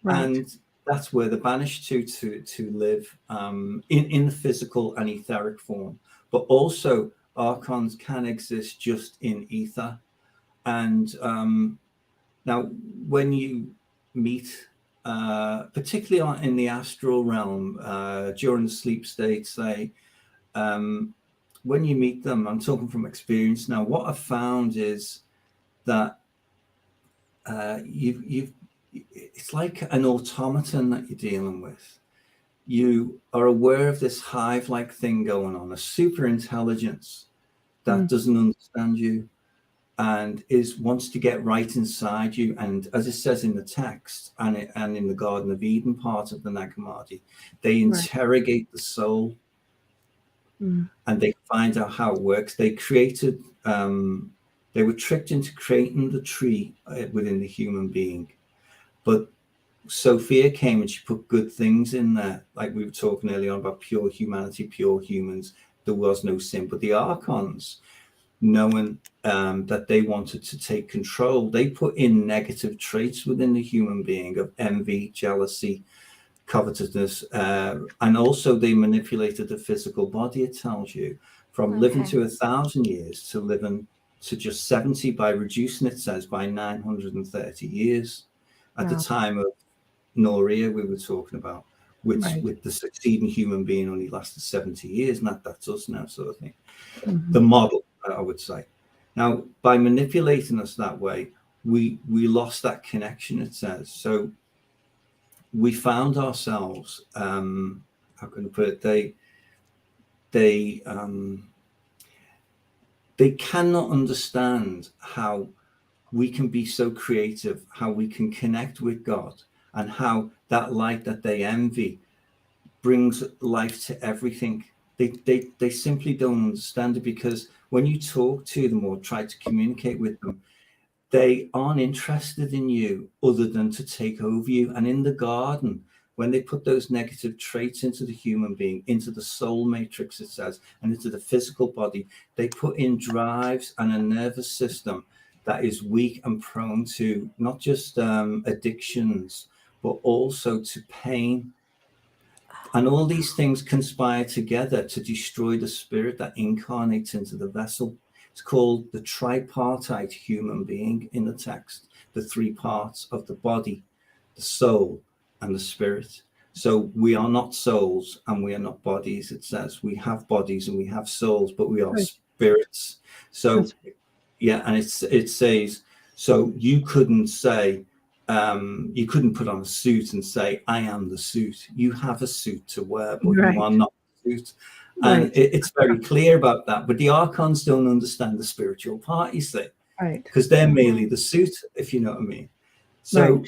and that's where they're banished to live in the physical and etheric form. But also, archons can exist just in ether. And now, when you meet, particularly in the astral realm, during the sleep state, say, when you meet them, I'm talking from experience now, what I've found is that it's like an automaton that you're dealing with. You are aware of this hive-like thing going on, a super intelligence, that doesn't understand you and wants to get right inside you. And as it says in the text and in the Garden of Eden part of the Nag Hammadi, they interrogate the soul and they find out how it works. They created, they were tricked into creating the tree within the human being. But Sophia came and she put good things in there. Like we were talking earlier on about pure humanity, pure humans. There was no sin. But the archons, knowing that they wanted to take control, they put in negative traits within the human being of envy, jealousy, covetousness, and also they manipulated the physical body. It tells you from living to 1,000 years to living to just 70 by reducing, it says, by 930 years at the time of Noria we were talking about, which with the succeeding human being only lasted 70 years, and that's us now, sort of thing. The model, I would say. Now, by manipulating us that way, we lost that connection, it says. So we found ourselves, how can I put it, they cannot understand how we can be so creative, how we can connect with God, and how that light that they envy brings life to everything. They simply don't understand it, because when you talk to them or try to communicate with them, they aren't interested in you other than to take over you. And in the garden, when they put those negative traits into the human being, into the soul matrix, it says, and into the physical body, they put in drives and a nervous system that is weak and prone to not just addictions, but also to pain. And all these things conspire together to destroy the spirit that incarnates into the vessel. It's called the tripartite human being in the text, the three parts of the body, the soul, and the spirit. So we are not souls and we are not bodies. It says we have bodies and we have souls, but we are spirits. So yeah, and it says, so you couldn't say, you couldn't put on a suit and say, I am the suit. You have a suit to wear, but you are not the suit. And it's very clear about that. But the archons don't understand the spiritual part, you see, because they're merely the suit, if you know what I mean. So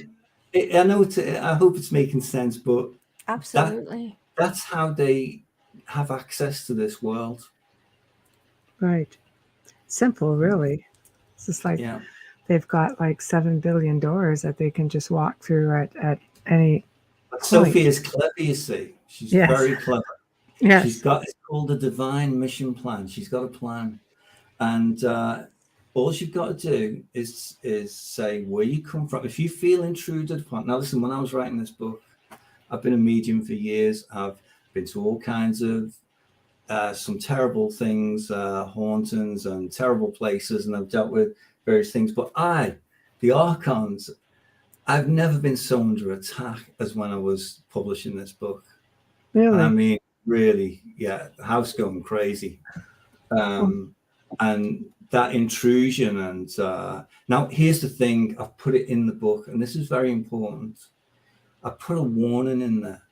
I know I hope it's making sense, but absolutely, that's how they have access to this world. Right. Simple, really. It's just like they've got like 7 billion doors that they can just walk through at any point. Sophie is clever, you see. She's very clever. Yes. She's got, it's called a divine mission plan. She's got a plan. And all you've got to do is say where you come from. If you feel intruded upon. Now, listen, when I was writing this book, I've been a medium for years. I've been to all kinds of some terrible things, hauntings and terrible places, and I've dealt with various things. But the archons, I've never been so under attack as when I was publishing this book. Really? And I mean, really, house going crazy. And that intrusion. And now here's the thing, I've put it in the book, and this is very important. I put a warning in there,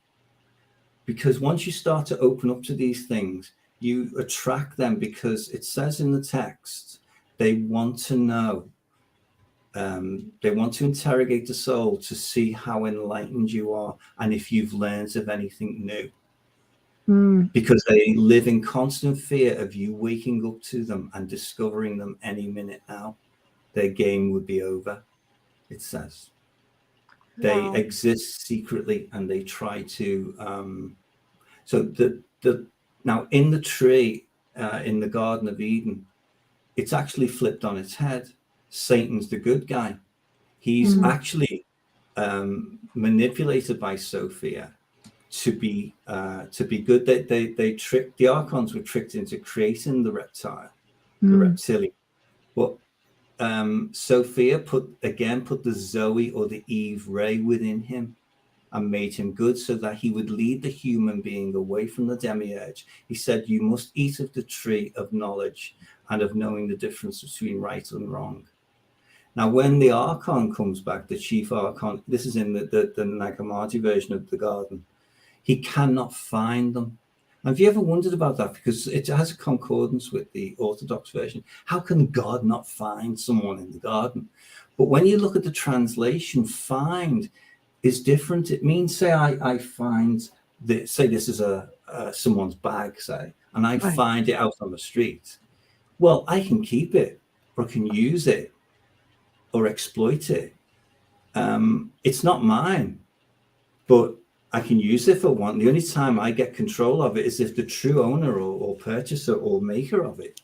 because once you start to open up to these things, you attract them, because it says in the text, they want to know. They want to interrogate the soul to see how enlightened you are and if you've learned of anything new. Because they live in constant fear of you waking up to them and discovering them any minute now. Their game would be over, it says. They exist secretly and they try to... So now in the tree, in the Garden of Eden, it's actually flipped on its head. Satan's the good guy. He's actually manipulated by Sophia to be good. They tricked, the archons were tricked into creating the reptile, the reptilian. But Sophia put the Zoe or the Eve ray within him and made him good, so that he would lead the human being away from the demiurge. He said, you must eat of the tree of knowledge and of knowing the difference between right and wrong. Now, when the archon comes back, the chief archon, this is in the Nag Hammadi version of the garden, he cannot find them. Have you ever wondered about that? Because it has a concordance with the Orthodox version. How can God not find someone in the garden? But when you look at the translation, find is different. It means, say, I find this, say this is someone's bag, say, and I find it out on the street. Well, I can keep it, or I can use it, or exploit it. It's not mine, but I can use it for one. The only time I get control of it is if the true owner or purchaser or maker of it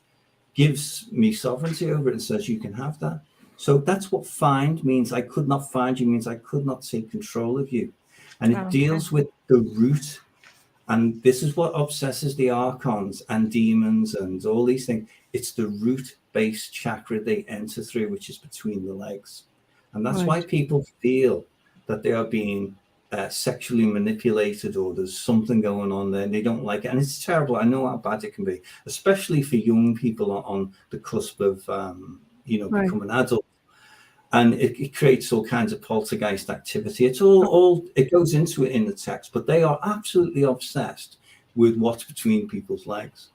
gives me sovereignty over it and says, you can have that. So that's what find means. I could not find you means I could not take control of you. And it deals with the root. And this is what obsesses the archons and demons and all these things. It's the root-based chakra they enter through, which is between the legs. And that's why people feel that they are being sexually manipulated, or there's something going on there and they don't like it. And it's terrible. I know how bad it can be, especially for young people on the cusp of, becoming adult. And it creates all kinds of poltergeist activity. It's all it goes into it in the text, but they are absolutely obsessed with what's between people's legs.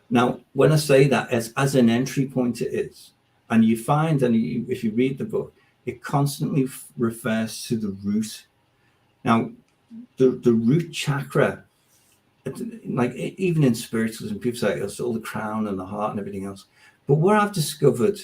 Now, when I say that as an entry point, it is. And you find, if you read the book, it constantly refers to the root. Now, the root chakra, like even in spiritualism, people say it's all the crown and the heart and everything else. But what I've discovered,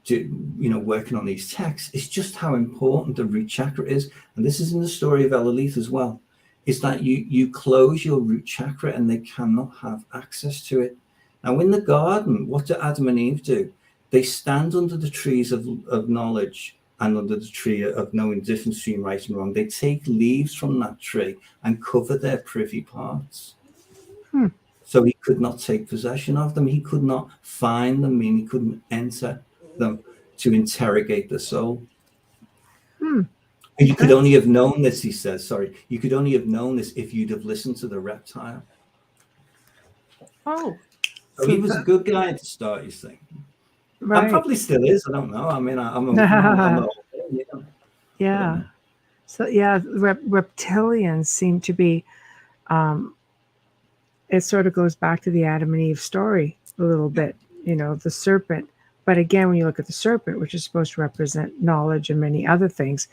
working on these texts, is just how important the root chakra is. And this is in the story of Elilith as well, is that you close your root chakra and they cannot have access to it. Now, in the garden, what do Adam and Eve do? They stand under the trees of knowledge and under the tree of knowing the difference between right and wrong. They take leaves from that tree and cover their privy parts. So he could not take possession of them. He could not find them, meaning he couldn't enter them to interrogate the soul. And you could only have known this, he says, you could only have known this if you'd have listened to the reptile. So he was a good guy to start, you think. And probably still is. I don't know. I mean, I'm old, Yeah. So reptilians seem to be. It sort of goes back to the Adam and Eve story a little bit. The serpent. But again, when you look at the serpent, which is supposed to represent knowledge and many other things,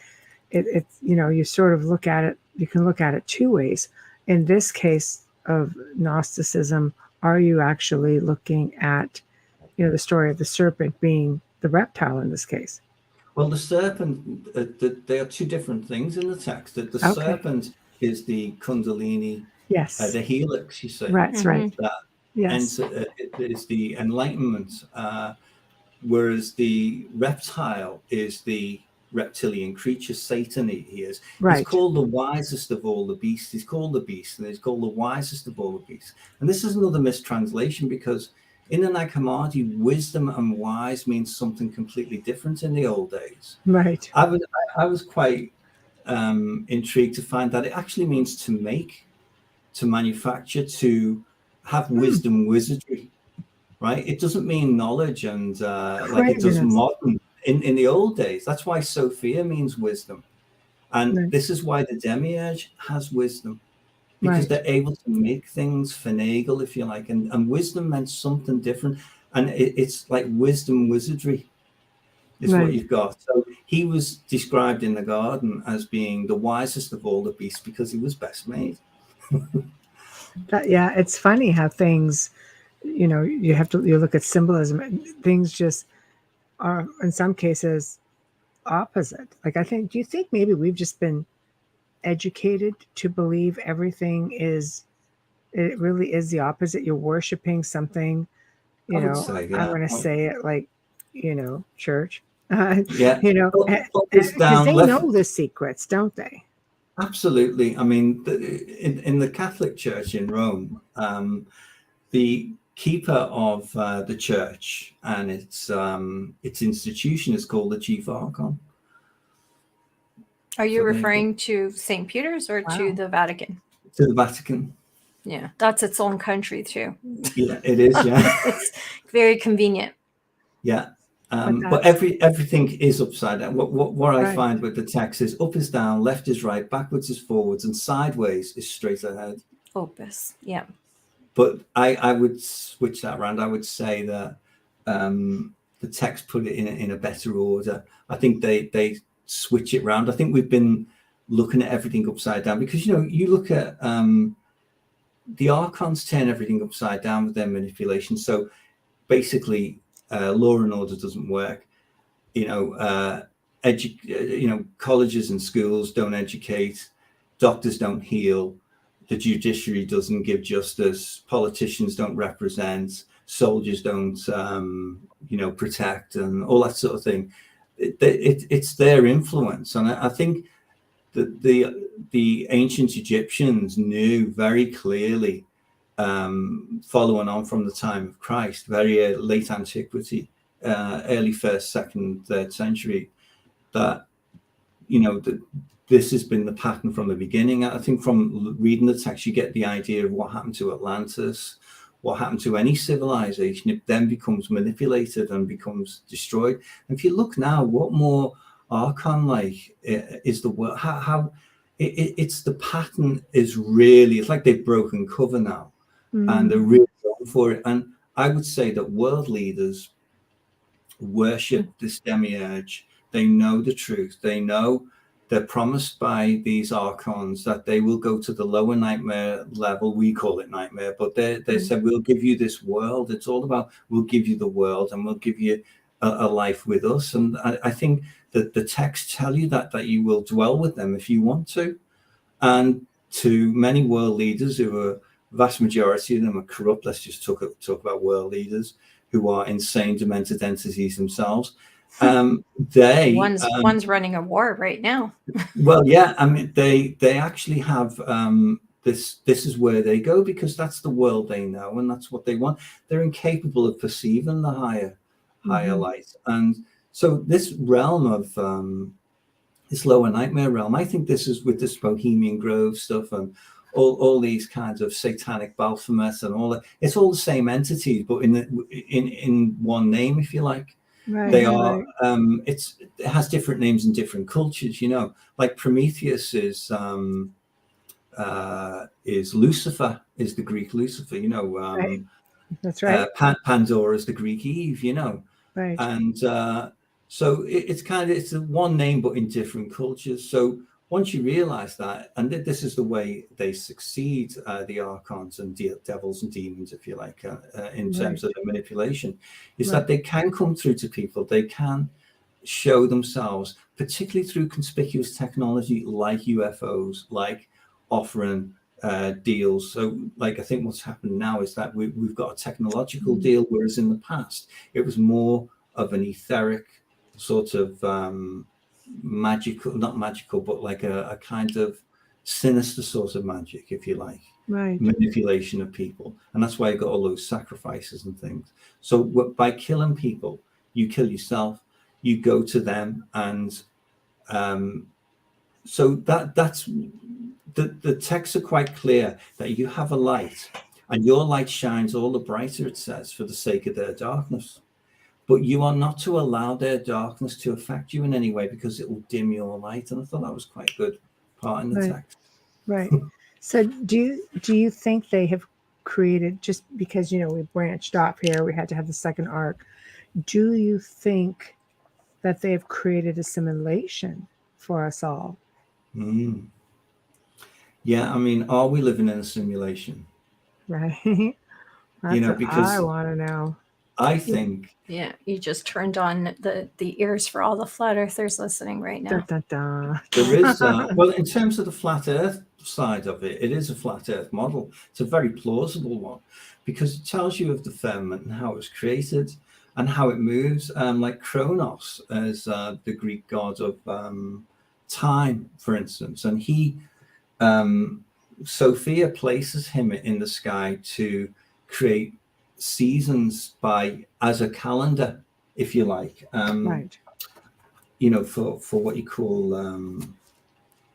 you sort of look at it. You can look at it two ways. In this case of Gnosticism, are you actually looking at the story of the serpent being the reptile in this case? Well, the serpent, they are two different things in the text. The serpent is the kundalini, the helix, you say. That's right. It is the enlightenment, whereas the reptile is the reptilian creature. Satan, he is. He's called the wisest of all the beasts. He's called the beast, and he's called the wisest of all the beasts. And this is another mistranslation, because in the Nag Hammadi, wisdom and wise means something completely different in the old days. I was quite intrigued to find that it actually means to make, to manufacture, to have wisdom, wizardry, right? It doesn't mean knowledge and like it does modern in the old days. That's why Sophia means wisdom. And this is why the demiurge has wisdom. Because they're able to make things, finagle, if you like, and wisdom meant something different. And it's like wisdom wizardry is what you've got. So he was described in the garden as being the wisest of all the beasts because he was best made. It's funny how things, you look at symbolism, and things just are in some cases opposite. Like, do you think maybe we've just been educated to believe everything it really is the opposite? You're worshiping something, I'm going to say it like, church, because they know the secrets, don't they? Absolutely. I mean, in the Catholic Church in Rome, the keeper of the church and its institution is called the chief archon. Are you referring to St. Peter's or to the Vatican? To the Vatican. Yeah, that's its own country too. Yeah, it is. Yeah, it's very convenient. Yeah, but everything is upside down. What I find with the text is up is down, left is right, backwards is forwards, and sideways is straight ahead. Opus, yeah. But I would switch that around. I would say that the text put it in a better order. I think they switch it around. I think we've been looking at everything upside down, because you look at the archons turn everything upside down with their manipulation. So basically, law and order doesn't work. Colleges and schools don't educate, doctors don't heal, the judiciary doesn't give justice, politicians don't represent, soldiers don't protect, and all that sort of thing. It's their influence. And I think that the ancient Egyptians knew very clearly, following on from the time of Christ, very late antiquity, early 1st, 2nd, 3rd century, that this has been the pattern from the beginning. I think from reading the text, you get the idea of what happened to Atlantis, what happened to any civilization. It then becomes manipulated and becomes destroyed. And if you look now, what more archon-like is the world? How it's the pattern is really, it's like they've broken cover now, and they're really going for it. And I would say that world leaders worship this demiurge. They know the truth. They know they're promised by these archons that they will go to the lower nightmare level. We call it nightmare, but they said, we'll give you this world. It's all about, we'll give you the world, and we'll give you a life with us. And I think that the texts tell you that you will dwell with them if you want to. And to many world leaders, who are, vast majority of them are corrupt. Let's just talk about world leaders who are insane, demented entities themselves. One's running a war right now. Well, yeah, I mean, they actually have this is where they go, because that's the world they know, and that's what they want. They're incapable of perceiving the higher light. And so this realm of this lower nightmare realm, I think this is with this Bohemian Grove stuff and all these kinds of satanic Baphomet and all that. It's all the same entities, but in one name, if you like. Right, they are it has different names in different cultures, like Prometheus is Lucifer, is the Greek Lucifer, right. That's right. Pandora is the Greek Eve, right. And so it's one name but in different cultures. So once you realize that, and this is the way they succeed, the archons and devils and demons, if you like, in terms of the manipulation, is that they can come through to people. They can show themselves, particularly through conspicuous technology like UFOs, like offering deals. So, like, I think what's happened now is that we've got a technological deal, whereas in the past it was more of an etheric sort of magical, not magical, but like a kind of sinister sort of magic, if you like, manipulation of people. And that's why you got all those sacrifices and things. So by killing people, you kill yourself, you go to them, and so that's the texts are quite clear that you have a light, and your light shines all the brighter, it says, for the sake of their darkness. But you are not to allow their darkness to affect you in any way, because it will dim your light. And I thought that was quite a good part in the text. Right. So do you think they have created, just because, we branched off here, we had to have the second arc. Do you think that they have created a simulation for us all? Yeah. I mean, are we living in a simulation? Right. That's what because I want to know. I think. Yeah, you just turned on the ears for all the flat earthers listening right now. Dun, dun, dun. There is, well, in terms of the flat earth side of it, it is a flat earth model. It's a very plausible one, because it tells you of the firmament and how it was created and how it moves. Like Kronos as the Greek god of time, for instance. And he, Sophia places him in the sky to create seasons as a calendar, if you like, for what you call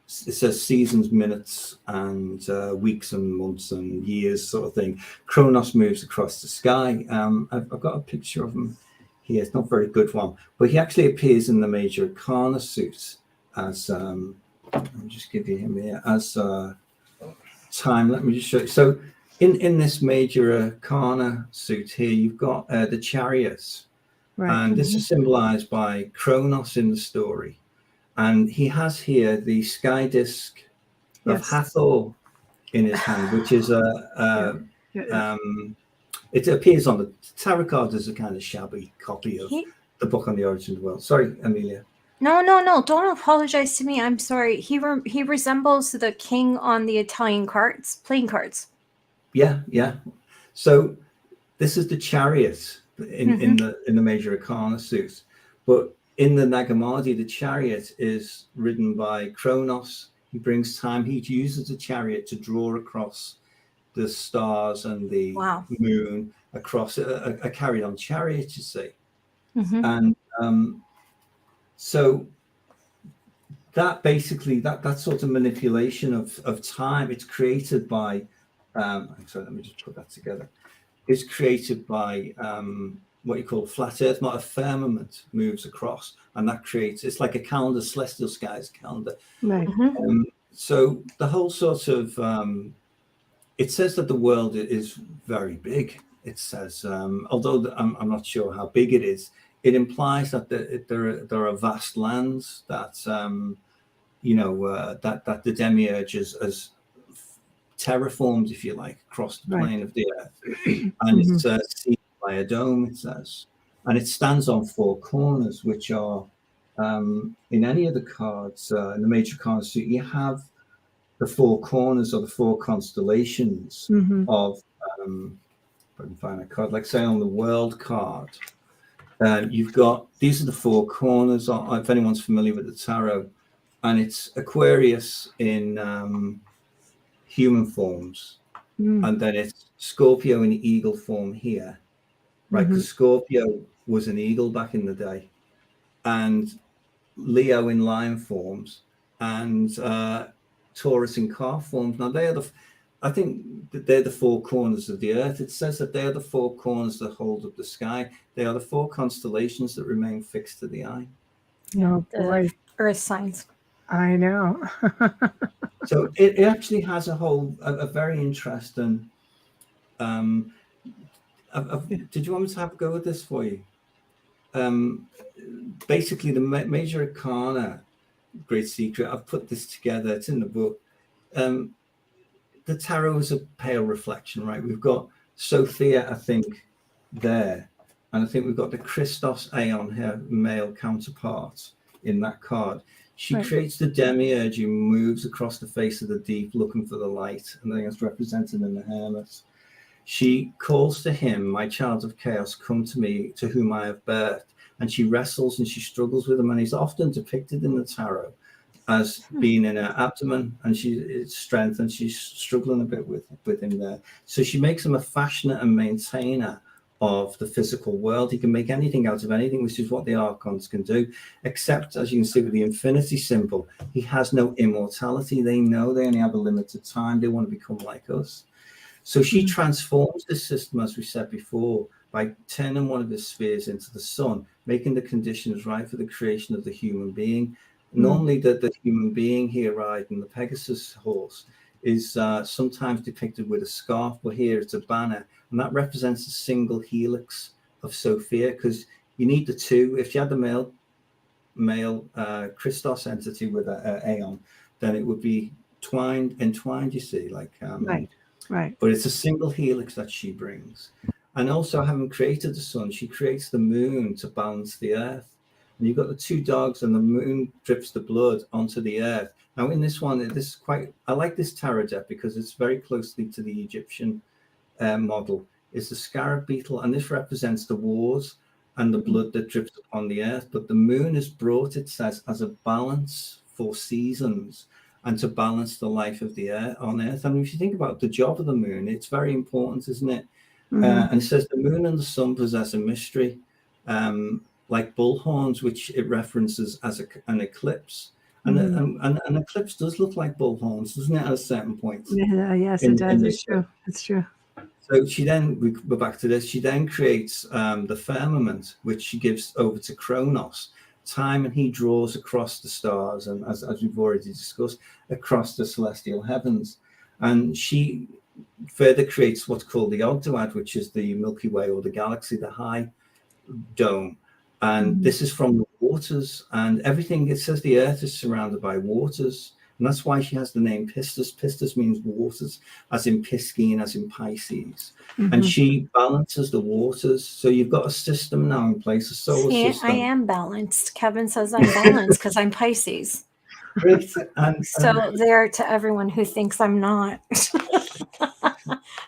it says seasons, minutes, and weeks and months and years, sort of thing. Kronos moves across the sky. I've got a picture of him here. It's not a very good one, but he actually appears in the Major Arcana suit as I'll just give you him here as time. Let me just show you. So in this major arcana suit here, you've got the chariots, and this is symbolized by Kronos in the story, and he has here the sky disc of Hathor in his hand, which is it appears on the tarot card as a kind of shabby copy of the book on the origin of the world. Sorry, Amelia. No, don't apologize to me. I'm sorry. He resembles the king on the Italian playing cards. Yeah. So this is the chariot in the major arcana suits, but in the Nag Hammadi, the chariot is ridden by Kronos. He brings time. He uses the chariot to draw across the stars and the moon across a carried on chariot, you see. And so that basically that sort of manipulation of time, it's created by sorry, let me just put that together. It's created by what you call flat earth, not a firmament moves across, and that creates, it's like a calendar, celestial skies calendar. Right. So the whole sort of it says that the world is very big. It says, although I'm not sure how big it is, it implies that there are vast lands that that the demiurge has terraformed, if you like, across the plane of the earth, and it's seen by a dome, it says, and it stands on four corners, which are in any of the cards in the major card suit. You have the four corners or the four constellations of if I can find a card, like say on the world card, you've got, these are the four corners, if anyone's familiar with the tarot, and it's Aquarius in human forms, and then it's Scorpio in eagle form here, right? Because Scorpio was an eagle back in the day, and Leo in lion forms, and Taurus in calf forms. Now I think that they're the four corners of the earth. It says that they are the four corners that hold up the sky. They are the four constellations that remain fixed to the eye. Oh boy, earth signs. I know. So it actually has a very interesting. Did you want me to have a go at this for you? Basically, the major arcana, great secret. I've put this together. It's in the book. The tarot is a pale reflection, right? We've got Sophia, I think, there, and I think we've got the Christos Aeon, her male counterpart, in that card. She creates the demiurge who moves across the face of the deep looking for the light, and I think it's represented in the hermit. She calls to him, my child of chaos, come to me, to whom I have birthed. And she wrestles and she struggles with him, and he's often depicted in the tarot as being in her abdomen, and it's strength, and she's struggling a bit with him there. So she makes him a fashioner and maintainer of the physical world. He can make anything out of anything, which is what the archons can do, except, as you can see with the infinity symbol, he has no immortality. They know they only have a limited time. They want to become like us. So she transforms this system, as we said before, by turning one of his spheres into the sun, making the conditions right for the creation of the human being. Normally, the human being here riding the Pegasus horse is sometimes depicted with a scarf, but here it's a banner, and that represents a single helix of Sophia, because you need the two. If you had the male Christos entity with a Aeon, then it would be entwined, you see, like right. But it's a single helix that she brings. And also, having created the sun, she creates the moon to balance the earth. And you've got the two dogs, and the moon drips the blood onto the earth. Now, in this one, I like this tarot deck because it's very closely to the Egyptian model. It's the scarab beetle, and this represents the wars and the blood that drips upon the earth. But the moon is brought, it says, as a balance for seasons and to balance the life of the earth on earth. And if you think about the job of the moon, it's very important, isn't it? And it says the moon and the sun possess a mystery, like bullhorns, which it references as an eclipse. And an eclipse does look like bullhorns, doesn't it, at a certain point? Yes, it does. It's true. It's true. So we're back to this. She then creates the firmament, which she gives over to Kronos. Time, and he draws across the stars, and as we've already discussed, across the celestial heavens. And she further creates what's called the Ogdoad, which is the Milky Way or the galaxy, the high dome. And this is from the waters, and everything, it says the earth is surrounded by waters. And that's why she has the name Pistis. Pistis means waters, as in Piscean, as in Pisces. And she balances the waters. So you've got a system now in place, a solar system. I am balanced. Kevin says I'm balanced because I'm Pisces. So there to everyone who thinks I'm not.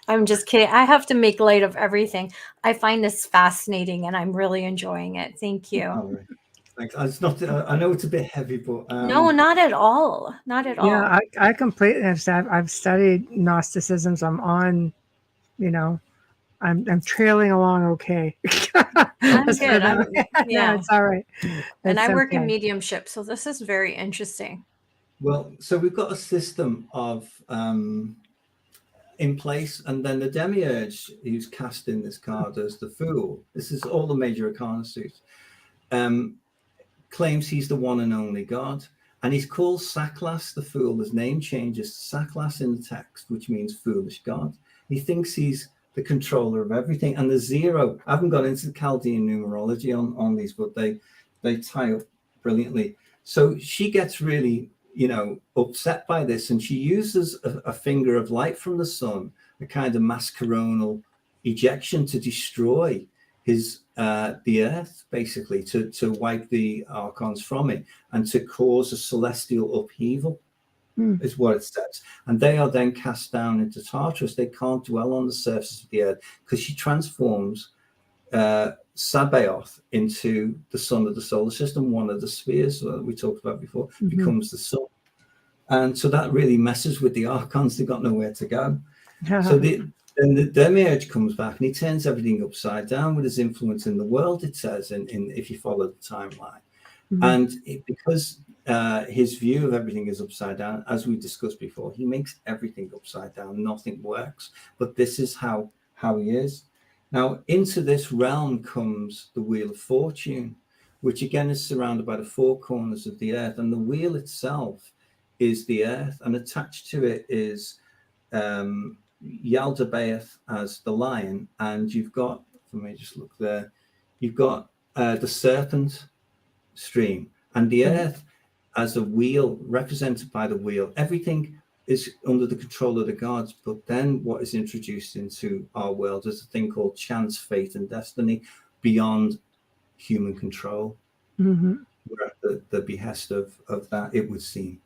I'm just kidding. I have to make light of everything. I find this fascinating and I'm really enjoying it. Thank you. All right. Thanks. It's not, I know it's a bit heavy, but no, not at all. Not at all. Yeah, I completely understand. I've studied Gnosticism. So I'm on, I'm trailing along okay. I'm good. Yeah, it's all right. And I work in mediumship, so this is very interesting. Well, so we've got a system of in place, and then the demiurge who's cast in this card as the fool. This is all the major arcana suits. Claims he's the one and only God, and he's called Saklas the fool. His name changes to Saklas in the text, which means foolish God. He thinks he's the controller of everything, and the zero. I haven't gone into the Chaldean numerology on these, but they tie up brilliantly. So she gets really upset by this, and she uses a finger of light from the sun, a kind of mass coronal ejection, to destroy his the earth, basically, to wipe the archons from it and to cause a celestial upheaval, is what it says. And they are then cast down into Tartarus. They can't dwell on the surface of the earth because she transforms Sabaoth into the sun of the solar system. One of the spheres that we talked about before becomes the sun. And so that really messes with the archons. They've got nowhere to go. So then the demiurge comes back and he turns everything upside down with his influence in the world, it says, in if you follow the timeline. And because his view of everything is upside down, as we discussed before, he makes everything upside down. Nothing works. But this is how he is. Now, into this realm comes the Wheel of Fortune, which again is surrounded by the four corners of the earth. And the wheel itself is the earth, and attached to it is Yaldabaoth as the lion, and you've got, let me just look there, you've got the serpent stream, and the earth as a wheel, represented by the wheel. Everything is under the control of the gods, but then what is introduced into our world is a thing called chance, fate, and destiny, beyond human control. We're at the behest of that, it would seem.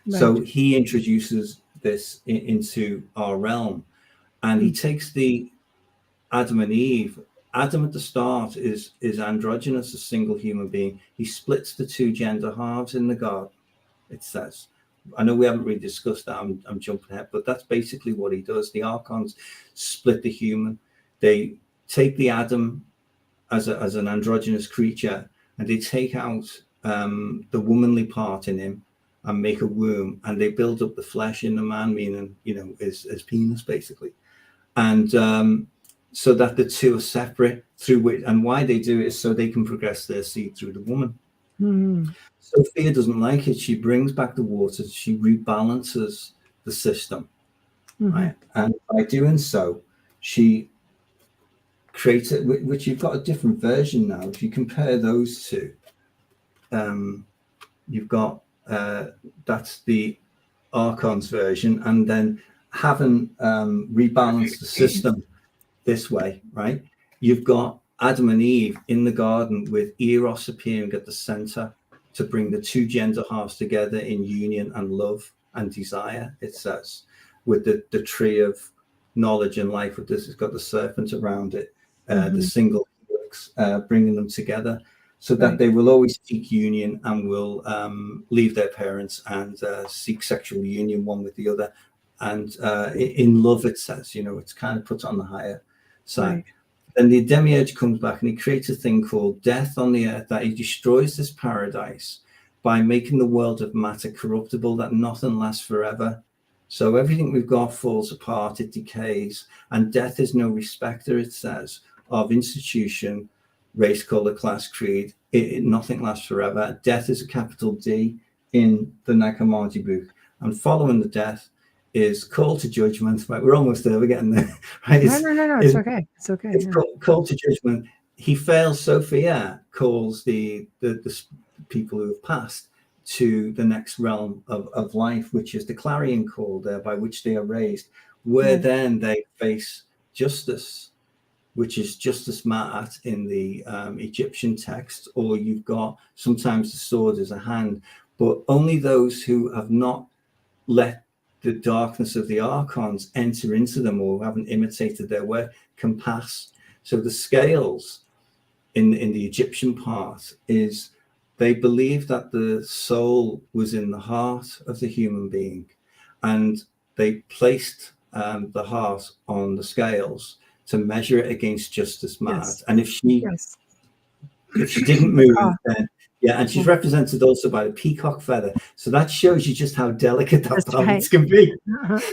Right. So he introduces this into our realm, and he takes the Adam and Eve. Adam at the start is androgynous, a single human being. He splits the two gender halves in the garden, it says. I know we haven't really discussed that. I'm jumping ahead, but that's basically what he does. The archons split the human. They take the Adam as an androgynous creature, and they take out the womanly part in him and make a womb, and they build up the flesh in the man, meaning, his penis, basically. And so that the two are separate through which, and why they do it is so they can progress their seed through the woman. Sophia doesn't like it. She brings back the waters. She rebalances the system, right? And by doing so, she creates it, which you've got a different version now. If you compare those two, you've got that's the Archon's version, and then having rebalanced the system this way, right? You've got Adam and Eve in the garden with Eros appearing at the center to bring the two gender halves together in union and love and desire, it says, with the tree of knowledge and life. With this, it's got the serpent around it, the single helix, bringing them together, so that they will always seek union and will leave their parents and seek sexual union one with the other. And in love, it says, it's kind of put on the higher side. Then the demiurge comes back and he creates a thing called death on the earth, that he destroys this paradise by making the world of matter corruptible, that nothing lasts forever. So everything we've got falls apart, it decays, and death is no respecter, it says, of institution, race, color, class, creed. Nothing lasts forever. Death is a capital D in the Nag Hammadi book. And following the death is call to judgment. Right, we're almost there. We're getting there. Right? No. It's okay. It's okay. It's call to judgment. He fails. Sophia calls the people who have passed to the next realm of life, which is the clarion call, there by which they are raised, where then they face justice, which is justice ma'at in the Egyptian text, or you've got sometimes the sword as a hand, but only those who have not let the darkness of the archons enter into them or haven't imitated their work can pass. So the scales in the Egyptian part is they believe that the soul was in the heart of the human being, and they placed the heart on the scales to measure it against justice ma'at. And if she didn't move, then and she's represented also by the peacock feather. So that shows you just how delicate that balance can be.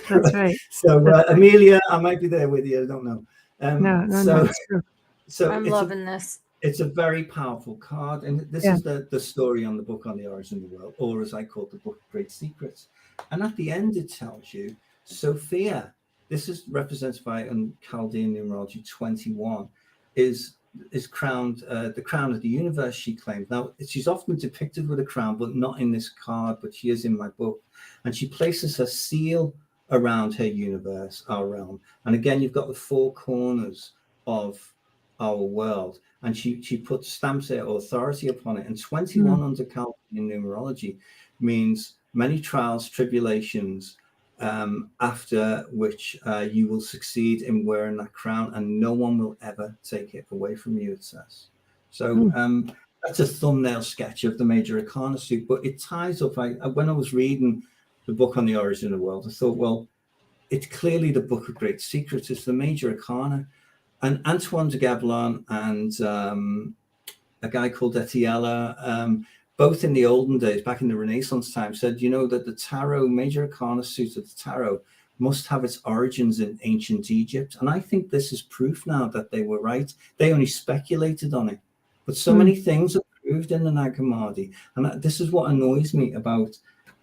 That's right. So Amelia, I might be there with you. I don't know. No, it's true. So I'm loving this. It's a very powerful card, and this is the story on the book on the origin of the world, or as I call it, the book of great secrets. And at the end, it tells you Sophia. This is represented by in Chaldean numerology 21. Is crowned the crown of the universe, she claims. Now, she's often depicted with a crown, but not in this card, but she is in my book. And she places her seal around her universe, our realm. And again, you've got the four corners of our world. And she stamps her authority upon it. And 21 under Chaldean numerology means many trials, tribulations, after which you will succeed in wearing that crown, and no one will ever take it away from you, it says. So that's a thumbnail sketch of the major arcana suit, but it ties up. When I was reading the book on the origin of the world, I thought, well, it's clearly the book of great secrets. It's the major arcana. And Antoine de Gabelin and a guy called Etiella, both in the olden days, back in the Renaissance time, said, you know, that the tarot, major arcana suit of the tarot, must have its origins in ancient Egypt. And I think this is proof now that they were right. They only speculated on it. But so many things are proved in the Nag Hammadi. And this is what annoys me about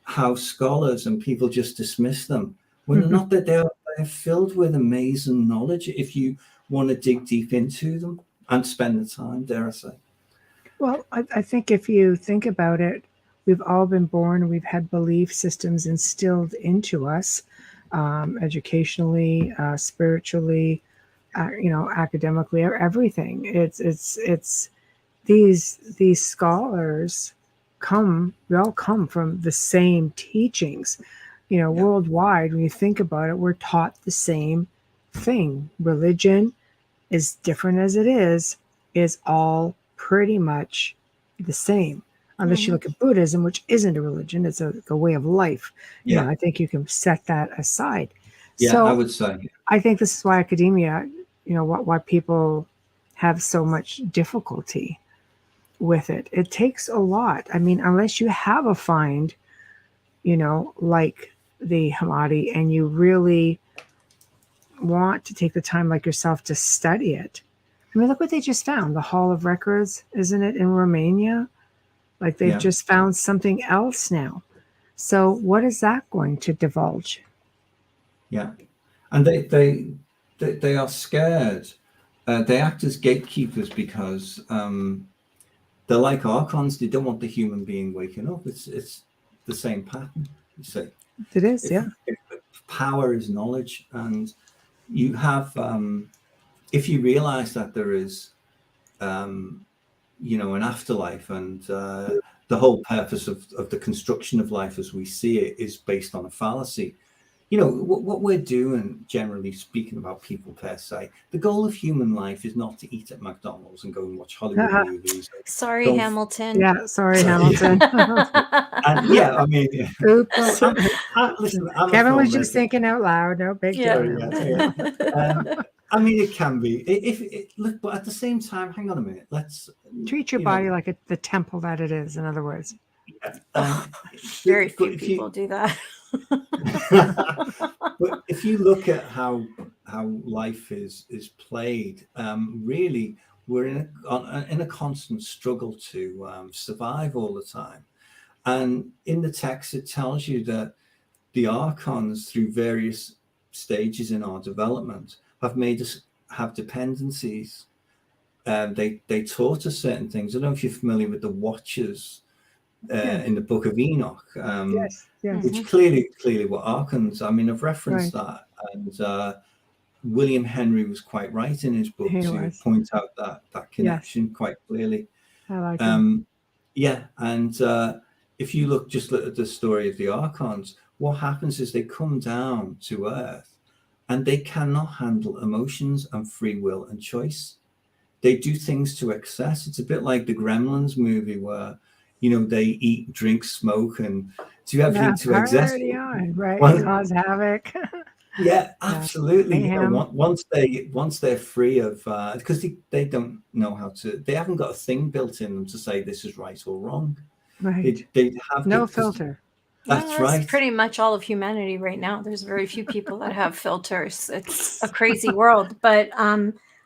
how scholars and people just dismiss them. When not that they're filled with amazing knowledge if you want to dig deep into them and spend the time, dare I say. Well, I think if you think about it, we've all been born, we've had belief systems instilled into us, educationally, spiritually, academically, everything. It's these scholars we all come from the same teachings, worldwide. When you think about it, we're taught the same thing. Religion, as different as it is all pretty much the same, unless you look at Buddhism, which isn't a religion, it's a way of life. I think you can set that aside. So I would say I think this is why academia, why people have so much difficulty with it. It takes a lot. I mean, unless you have a find, like the Hammadi, and you really want to take the time like yourself to study it. I mean, look what they just found. The Hall of Records, isn't it, in Romania? Like they've just found something else now. So what is that going to divulge? Yeah. And they are scared. They act as gatekeepers because they're like archons. They don't want the human being waking up. It's the same pattern, you see. It is, if power is knowledge, and you have... if you realize that there is, an afterlife, and the whole purpose of the construction of life as we see it is based on a fallacy. What we're doing, generally speaking, about people per se, the goal of human life is not to eat at McDonald's and go and watch Hollywood movies. Sorry, Hamilton. Yeah, sorry, Hamilton. And I mean, oops. Listen, Kevin was just thinking out loud. No big deal. I mean, it can be. Look, but at the same time, hang on a minute. Let's treat your body like the temple that it is. In other words, very few people do that. But if you look at how life is played, really, we're in a constant struggle to survive all the time. And in the text, it tells you that the archons, through various stages in our development, have made us have dependencies. They taught us certain things. I don't know if you're familiar with the Watchers in the Book of Enoch, yes. which clearly were archons. I mean, I've referenced that, and William Henry was quite right in his book to point out that connection quite clearly. I like him. Yeah, and if you look at the story of the archons, what happens is they come down to Earth, and they cannot handle emotions and free will and choice. They do things to excess. It's a bit like the Gremlins movie where, they eat, drink, smoke, and do everything to excess. Right? Cause havoc. Yeah, absolutely. Once they're free of, because they don't know how to, they haven't got a thing built in them to say this is right or wrong. Right. They have no filter. That's right. Pretty much all of humanity right now. There's very few people that have filters. It's a crazy world. But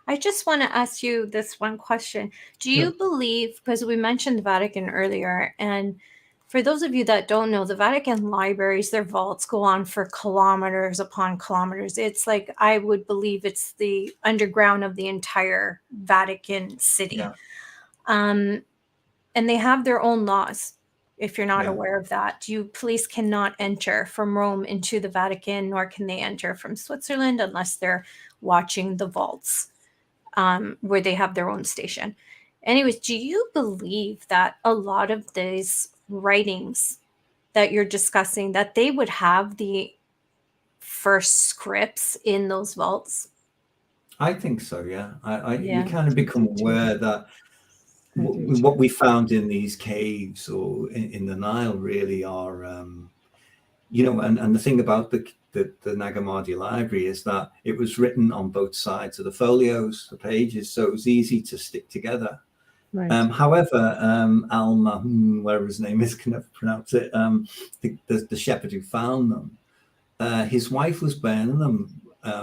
I just want to ask you this one question. Do you believe, because we mentioned the Vatican earlier, and for those of you that don't know, the Vatican libraries, their vaults go on for kilometers upon kilometers. It's like, I would believe it's the underground of the entire Vatican city. Yeah. And they have their own laws. If you're not aware of that, police cannot enter from Rome into the Vatican, nor can they enter from Switzerland unless they're watching the vaults, where they have their own station. Anyways, do you believe that a lot of these writings that you're discussing, that they would have the first scripts in those vaults? I think so, yeah. You kind of become aware that what we found in these caves or in the Nile really are, and the thing about the Nag Hammadi library is that it was written on both sides of the folios, the pages, so it was easy to stick together. Right. However, Alma, whatever his name is, can never pronounce it, the shepherd who found them, his wife was burning them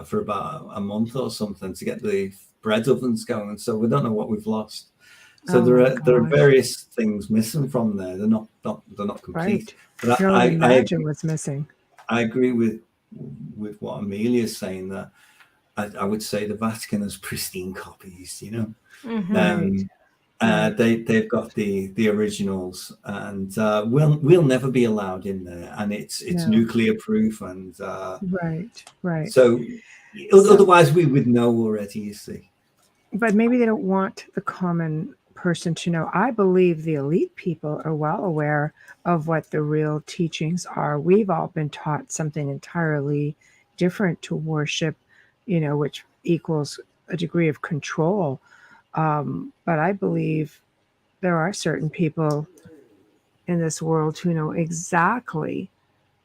for about a month or something to get the bread ovens going. So we don't know what we've lost. So there are various things missing from there. They're not complete. Right. But I imagine what's missing. I agree with what Amelia's saying, that I would say the Vatican has pristine copies. They've got the originals, and we'll never be allowed in there, and it's nuclear proof, and right. So otherwise we would know already, you see. But maybe they don't want the common person to know. I believe the elite people are well aware of what the real teachings are. We've all been taught something entirely different to worship, which equals a degree of control. But I believe there are certain people in this world who know exactly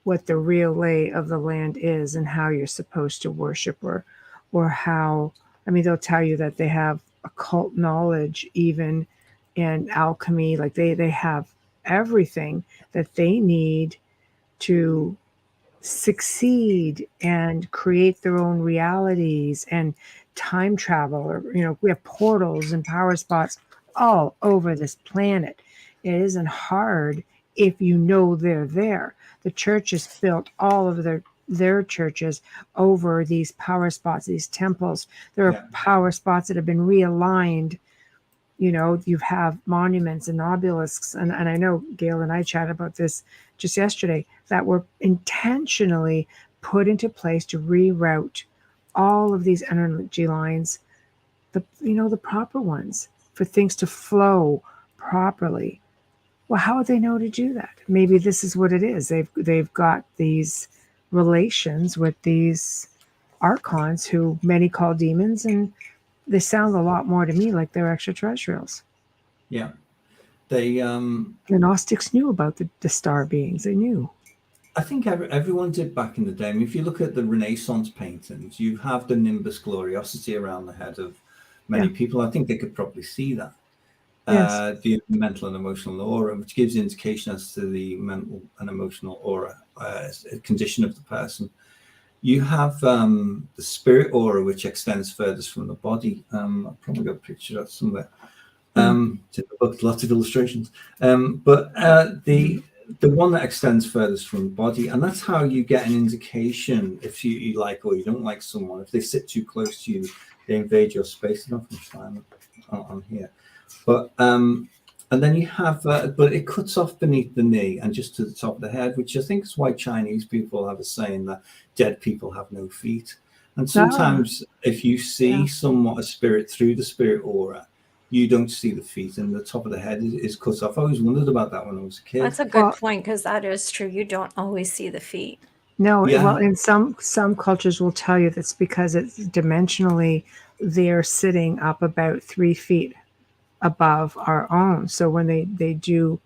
what the real lay of the land is and how you're supposed to worship, or how, they'll tell you that they have occult knowledge, even in alchemy. Like they have everything that they need to succeed and create their own realities and time travel, or we have portals and power spots all over this planet. It isn't hard if you know they're there. The church has built all of their churches over these power spots, these temples. There are power spots that have been realigned. You have monuments and obelisks, and I know Gail and I chatted about this just yesterday, that were intentionally put into place to reroute all of these energy lines, the proper ones, for things to flow properly. Well, how would they know to do that? Maybe this is what it is. They've got these relations with these archons, who many call demons, and they sound a lot more to me like they're extraterrestrials. Yeah. The Gnostics knew about the star beings. They knew. I think everyone did back in the day. If you look at the Renaissance paintings, you have the nimbus gloriosity around the head of many people. I think they could probably see that. The mental and emotional aura, which gives indication as to the mental and emotional aura condition of the person. You have the spirit aura, which extends furthest from the body. I've probably got a picture of that somewhere. Lots of illustrations. But the the one that extends furthest from the body, and that's how you get an indication if you like or you don't like someone. If they sit too close to you, they invade your space. Enough time on here, but and then you have, but it cuts off beneath the knee and just to the top of the head, which I think is why Chinese people have a saying that dead people have no feet. And sometimes if you see somewhat a spirit through the spirit aura, you don't see the feet, and the top of the head is cut off. I always wondered about that when I was a kid. That's a good point, because that is true. You don't always see the feet. No, well, in some cultures will tell you that's because it's dimensionally they're sitting up about 3 feet above our own. So when they do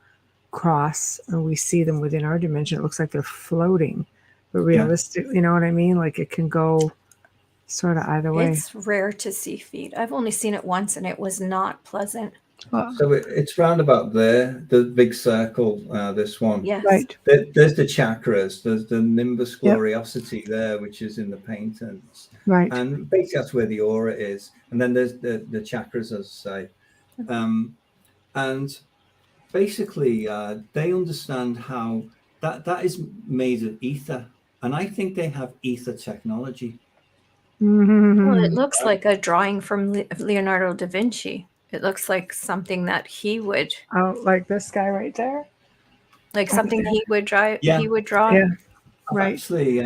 cross and we see them within our dimension, it looks like they're floating. But realistic, you know what I mean? Like it can go sort of either way. It's rare to see feet. I've only seen it once, and it was not pleasant. So it's round about there, the big circle, this one. Yes. Right. There's the chakras, there's the nimbus gloriosity there, which is in the paintings. Right. And basically that's where the aura is. And then there's the chakras, as I say. And basically they understand how that is made of ether. And I think they have ether technology. Well, it looks like a drawing from Leonardo da Vinci. It looks like something that he would. Oh, like this guy right there? Like something he would draw. Yeah. He would draw. Yeah. Right. Actually,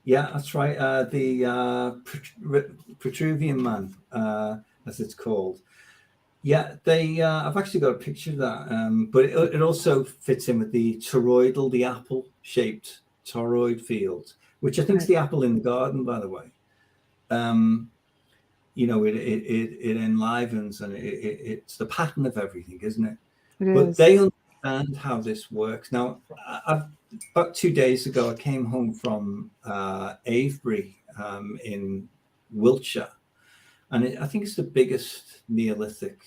yeah, that's right. The Petruvian Man, as it's called. Yeah, they. I've actually got a picture of that, but it also fits in with the toroidal, the apple-shaped toroid field, which I think is the apple in the garden, by the way. You know, it enlivens, and it's the pattern of everything, isn't it? But they understand how this works. Now, about 2 days ago, I came home from Avebury in Wiltshire, and I think it's the biggest Neolithic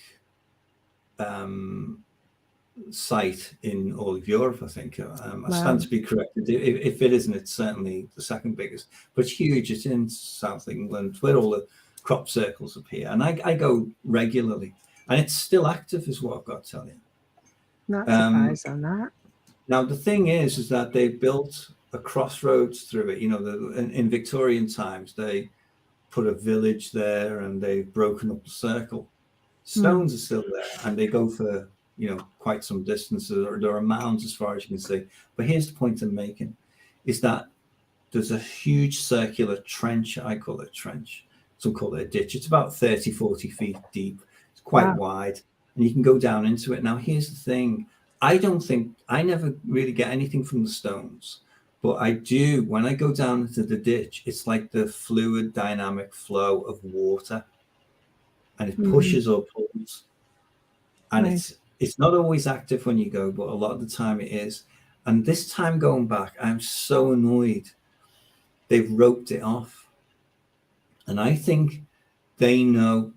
site in all of Europe, I think. I stand to be corrected. If it isn't, it's certainly the second biggest. But it's huge. It's in South England, where all the crop circles appear. And I go regularly. And it's still active, is what I've got to tell you. Not surprised on that. Now, the thing is that they built a crossroads through it. You know, in Victorian times, they put a village there and they've broken up the circle. Stones are still there, and they go for, you know, quite some distance. There are mounds as far as you can see. But here's the point I'm making, is that there's a huge circular trench. I call it a trench. Some call it a ditch. It's about 30, 40 feet deep. It's quite wide, and you can go down into it. Now, here's the thing. I never really get anything from the stones, but I do. When I go down into the ditch, it's like the fluid dynamic flow of water, and it pushes or pulls. And it's not always active when you go, but a lot of the time it is. And this time going back, I'm so annoyed. They've roped it off. And I think they know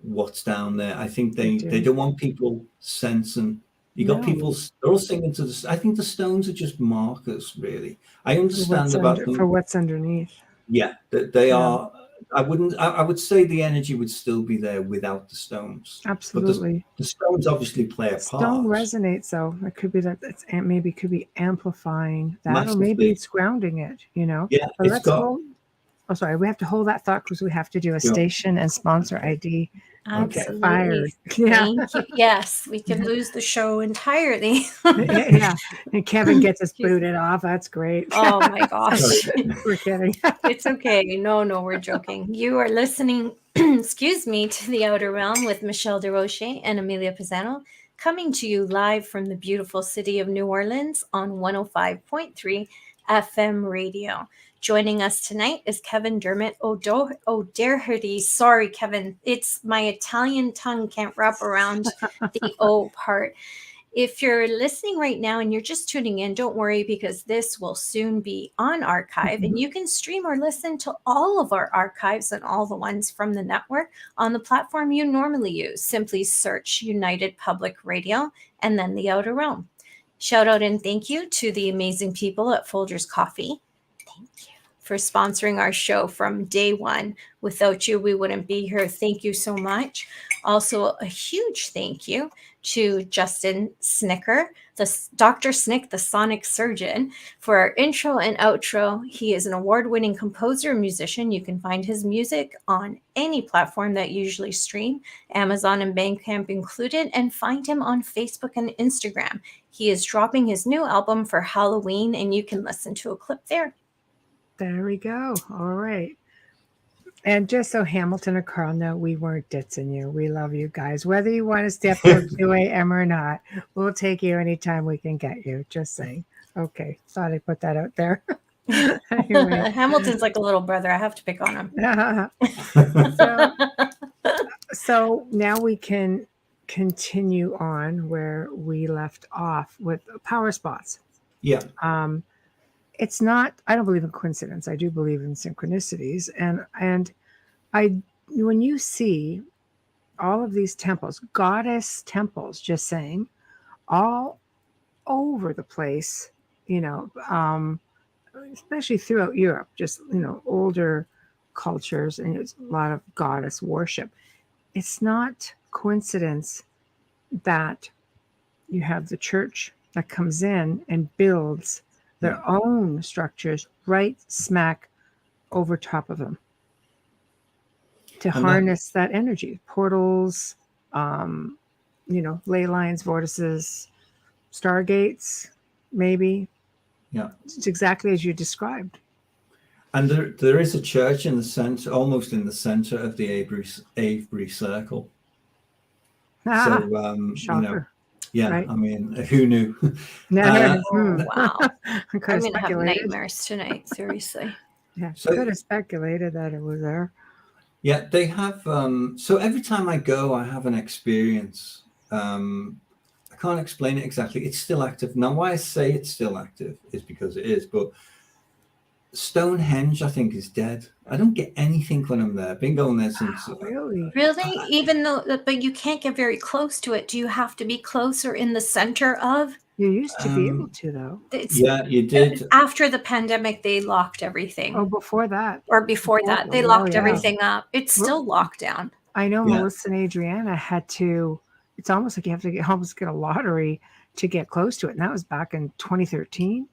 what's down there. I think they don't want people sensing. You got people, they're all singing to the, I think the stones are just markers, really. I understand about them. For what's underneath. Yeah, they are. I would say the energy would still be there without the stones. Absolutely. But the stones obviously play a part. Stone resonates, though. It could be that it's maybe could be amplifying that, Massively. or maybe it's grounding it, you know? Yeah, but sorry, we have to hold that thought because we have to do a station and sponsor ID. Absolutely. Get fired. Thank you. Yes, we could lose the show entirely. Yeah. And Kevin gets us booted off. That's great. Oh my gosh. We're kidding. It's okay. No, we're joking. You are listening, excuse me, to The Outer Realm with Michelle DeRoche and Amelia Pisano, coming to you live from the beautiful city of New Orleans on 105.3 FM radio. Joining us tonight is Kevin Dermot O'Doherty. Sorry, Kevin. It's my Italian tongue can't wrap around the O part. If you're listening right now and you're just tuning in, don't worry, because this will soon be on archive, and you can stream or listen to all of our archives and all the ones from the network on the platform you normally use. Simply search United Public Radio and then The Outer Realm. Shout out and thank you to the amazing people at Folgers Coffee. Thank you for sponsoring our show from day one. Without you, we wouldn't be here. Thank you so much. Also, a huge thank you to Justin Snicker, Dr. Snick, the sonic surgeon, for our intro and outro. He is an award-winning composer and musician. You can find his music on any platform that you usually stream, Amazon and Bandcamp included, and find him on Facebook and Instagram. He is dropping his new album for Halloween, and you can listen to a clip there. There we go. All right. And just so Hamilton or Carl know, we weren't ditzing you. We love you guys. Whether you want to step to 2 a.m. or not, we'll take you anytime we can get you. Just saying. Okay. Thought I'd put that out there. Anyway. Hamilton's like a little brother. I have to pick on him. So now we can continue on where we left off with power spots. Yeah. It's not, I don't believe in coincidence. I do believe in synchronicities. And when you see all of these temples, goddess temples, just saying, all over the place, especially throughout Europe, just, older cultures, and it's a lot of goddess worship. It's not coincidence that you have the church that comes in and builds their own structures right smack over top of them to harness that energy. Portals, ley lines, vortices, stargates, maybe. Yeah. It's exactly as you described. And there is a church in the center, almost in the center of the Avebury Circle. So, shocker. Yeah, right? I mean, who knew? Wow. I'm going to have nightmares tonight, seriously. Yeah, so, could have speculated that it was there. Yeah, they have. So every time I go, I have an experience. I can't explain it exactly. It's still active. Now, why I say it's still active is because it is, but Stonehenge, I think, is dead. I don't get anything when I'm there. I've been going there since. Really? Even though, but you can't get very close to it. Do you have to be closer in the center of? You used to be able to, though. Yeah, you did. After the pandemic, they locked everything. Oh, before that. Or before that, they locked everything up. It's still locked down. I know Melissa and Adriana had to. It's almost like you have to get a lottery to get close to it, and that was back in 2013.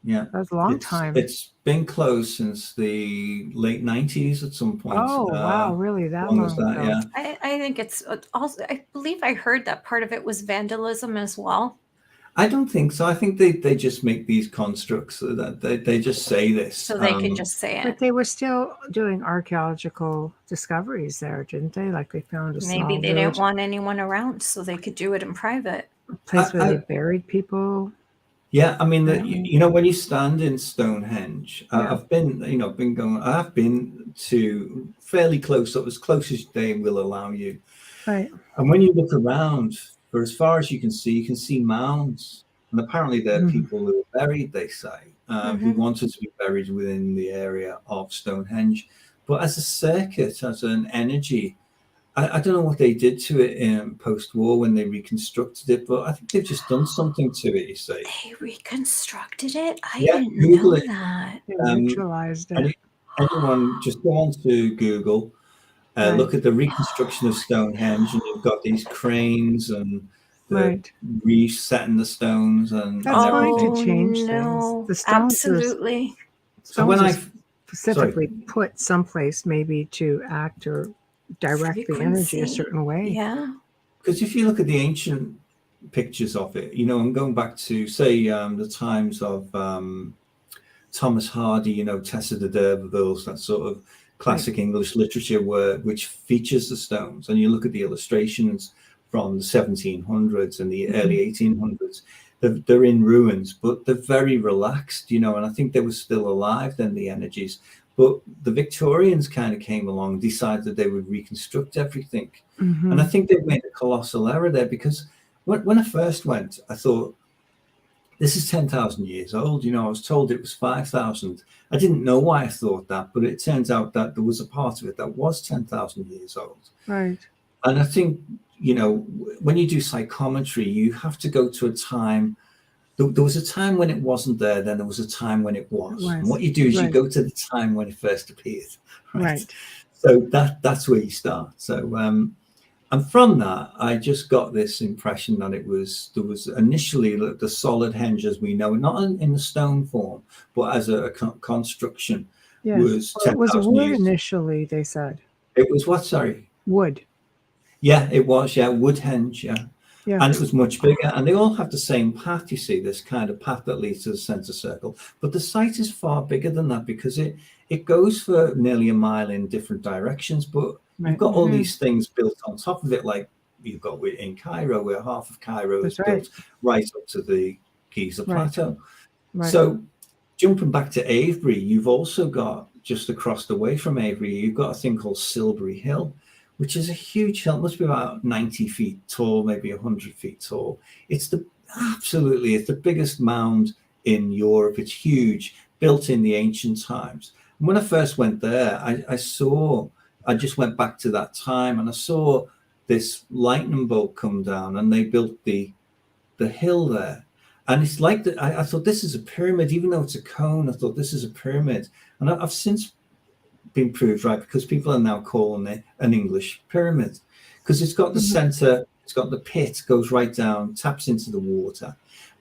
Yeah, that was a long time. It's been closed since the late 90s at some point. Oh, wow, really? That long ago? Yeah. I think it's also, I believe I heard that part of it was vandalism as well. I don't think so. I think they just make these constructs so that they just say this. So they can just say it. But they were still doing archaeological discoveries there, didn't they? Like they found a Maybe they didn't want anyone around, so they could do it in private. A place where they buried people. Yeah, I mean, when you stand in Stonehenge, I've been to fairly close up, as close as they will allow you. Right. And when you look around, for as far as you can see mounds. And apparently there are people who are buried, they say, who wanted to be buried within the area of Stonehenge. But as a circuit, as an energy, I don't know what they did to it in post-war when they reconstructed it, but I think they've just done something to it, you see. They reconstructed it? I didn't know that. They neutralized it. Anyone, just go on to Google, look at the reconstruction of Stonehenge, and you've got these cranes and resetting the stones. That's going to change things. The stones absolutely. So when I specifically put someplace maybe to act or direct the energy a certain way. Yeah. Because if you look at the ancient pictures of it, I'm going back to, say, the times of Thomas Hardy, Tessa de d'Urberville's, that sort of classic English literature which features the stones. And you look at the illustrations from the 1700s and the early 1800s, they're in ruins, but they're very relaxed, and I think they were still alive then, the energies. But the Victorians kind of came along and decided that they would reconstruct everything. And I think they've made a colossal error there, because when I first went, I thought, this is 10,000 years old. I was told it was 5,000. I didn't know why I thought that, but it turns out that there was a part of it that was 10,000 years old. Right. And I think, when you do psychometry, you have to go to a time there was a time when it wasn't there, then there was a time when it was. And what you do is you go to the time when it first appeared, right? So that's where you start. So and from that, I just got this impression that there was initially the solid henge as we know, not in the stone form, but as a construction. Yes. Was it was wood years. Initially, they said. It was what? Sorry. Wood. Yeah, it was. Yeah, wood henge. Yeah. Yeah. And it was much bigger, and they all have the same path. You see, this kind of path that leads to the center circle, but the site is far bigger than that because it goes for nearly a mile in different directions. But you've got all these things built on top of it, like you've got in Cairo, where half of Cairo is built right up to the Giza Plateau. So jumping back to Avebury, you've also got just across the way from Avebury, you've got a thing called Silbury Hill, which is a huge hill, must be about 90 feet tall, maybe 100 feet tall. It's the biggest mound in Europe. It's huge, built in the ancient times. And when I first went there, I just went back to that time and I saw this lightning bolt come down and they built the hill there. And it's like I thought this is a pyramid, even though it's a cone, I thought this is a pyramid. And I've since been proved right because people are now calling it an English pyramid because it's got the center, it's got the pit, goes right down, taps into the water,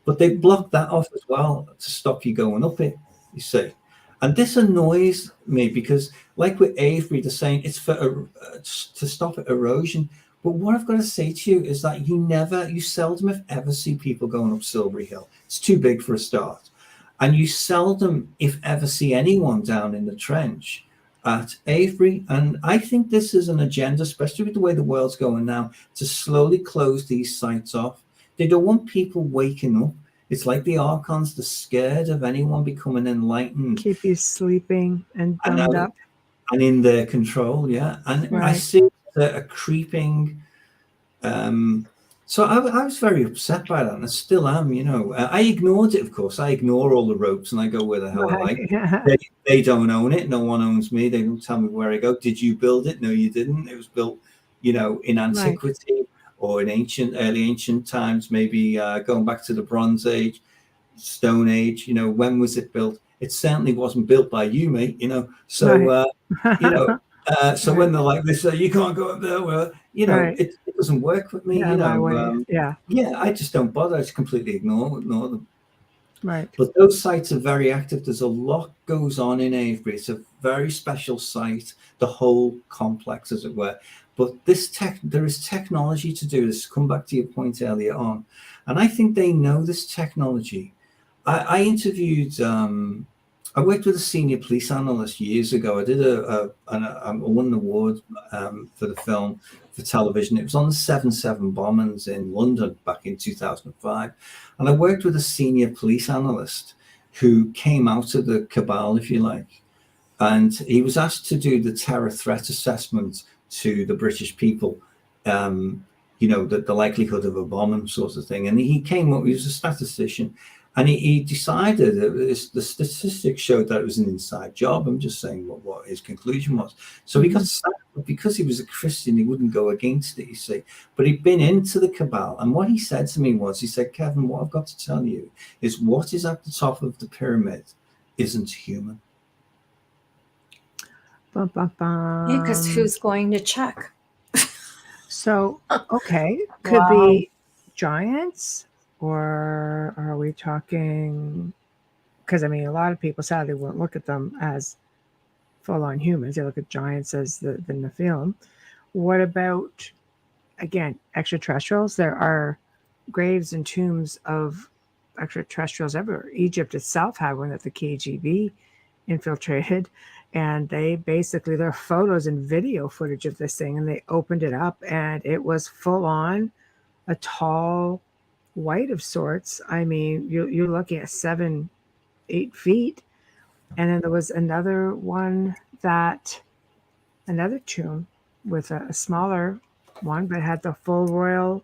but they blocked that off as well to stop you going up it, you see. And this annoys me because, like with Avebury, they're saying it's for to stop erosion. But what I've got to say to you is that you seldom, if ever, see people going up Silbury Hill. It's too big for a start, and you seldom, if ever, see anyone down in the trench at Avebury. And I think this is an agenda, especially with the way the world's going now, to slowly close these sites off. They don't want people waking up. It's like the archons, they're scared of anyone becoming enlightened. Keep you sleeping and dumbed up. And in their control, yeah. And I see a creeping... So I was very upset by that, and I still am, you know. I ignored it, of course. I ignore all the ropes, and I go where the hell I like. They don't own it. No one owns me. They don't tell me where I go. Did you build it? No, you didn't. It was built, you know, in antiquity or in early ancient times, maybe going back to the Bronze Age, Stone Age. You know, when was it built? It certainly wasn't built by you, mate. You know, so you know. So when they're like this, you can't go up there. Well, you know, it doesn't work with me. You know, I just don't bother. I just completely ignore them. Right. But those sites are very active. There's a lot goes on in Avebury. It's a very special site, the whole complex, as it were. But there is technology to do this. Come back to your point earlier on, and I think they know this technology. I interviewed. I worked with a senior police analyst years ago. I did I won an award for the film for television. It was on the 7/7 bombings in London back in 2005. And I worked with a senior police analyst who came out of the cabal, if you like. And he was asked to do the terror threat assessment to the British people, you know, the likelihood of a bombing sort of thing. And he came up, he was a statistician. And he decided that the statistics showed that it was an inside job. I'm just saying what his conclusion was. So he got sacked, but because he was a Christian, he wouldn't go against it, you see. But he'd been into the cabal. And what he said to me was, he said, Kevin, what I've got to tell you is what is at the top of the pyramid isn't human. Yeah, because who's going to check? So, okay, could be giants. Or are we talking, because I mean, a lot of people sadly won't look at them as full-on humans. They look at giants as the Nephilim. What about, again, extraterrestrials? There are graves and tombs of extraterrestrials everywhere. Egypt itself had one that the KGB infiltrated, and they basically, there are photos and video footage of this thing, and they opened it up, and it was full-on a tall white of sorts. I mean, you're looking at 7-8 feet. And then there was another one another tomb with a smaller one, but had the full royal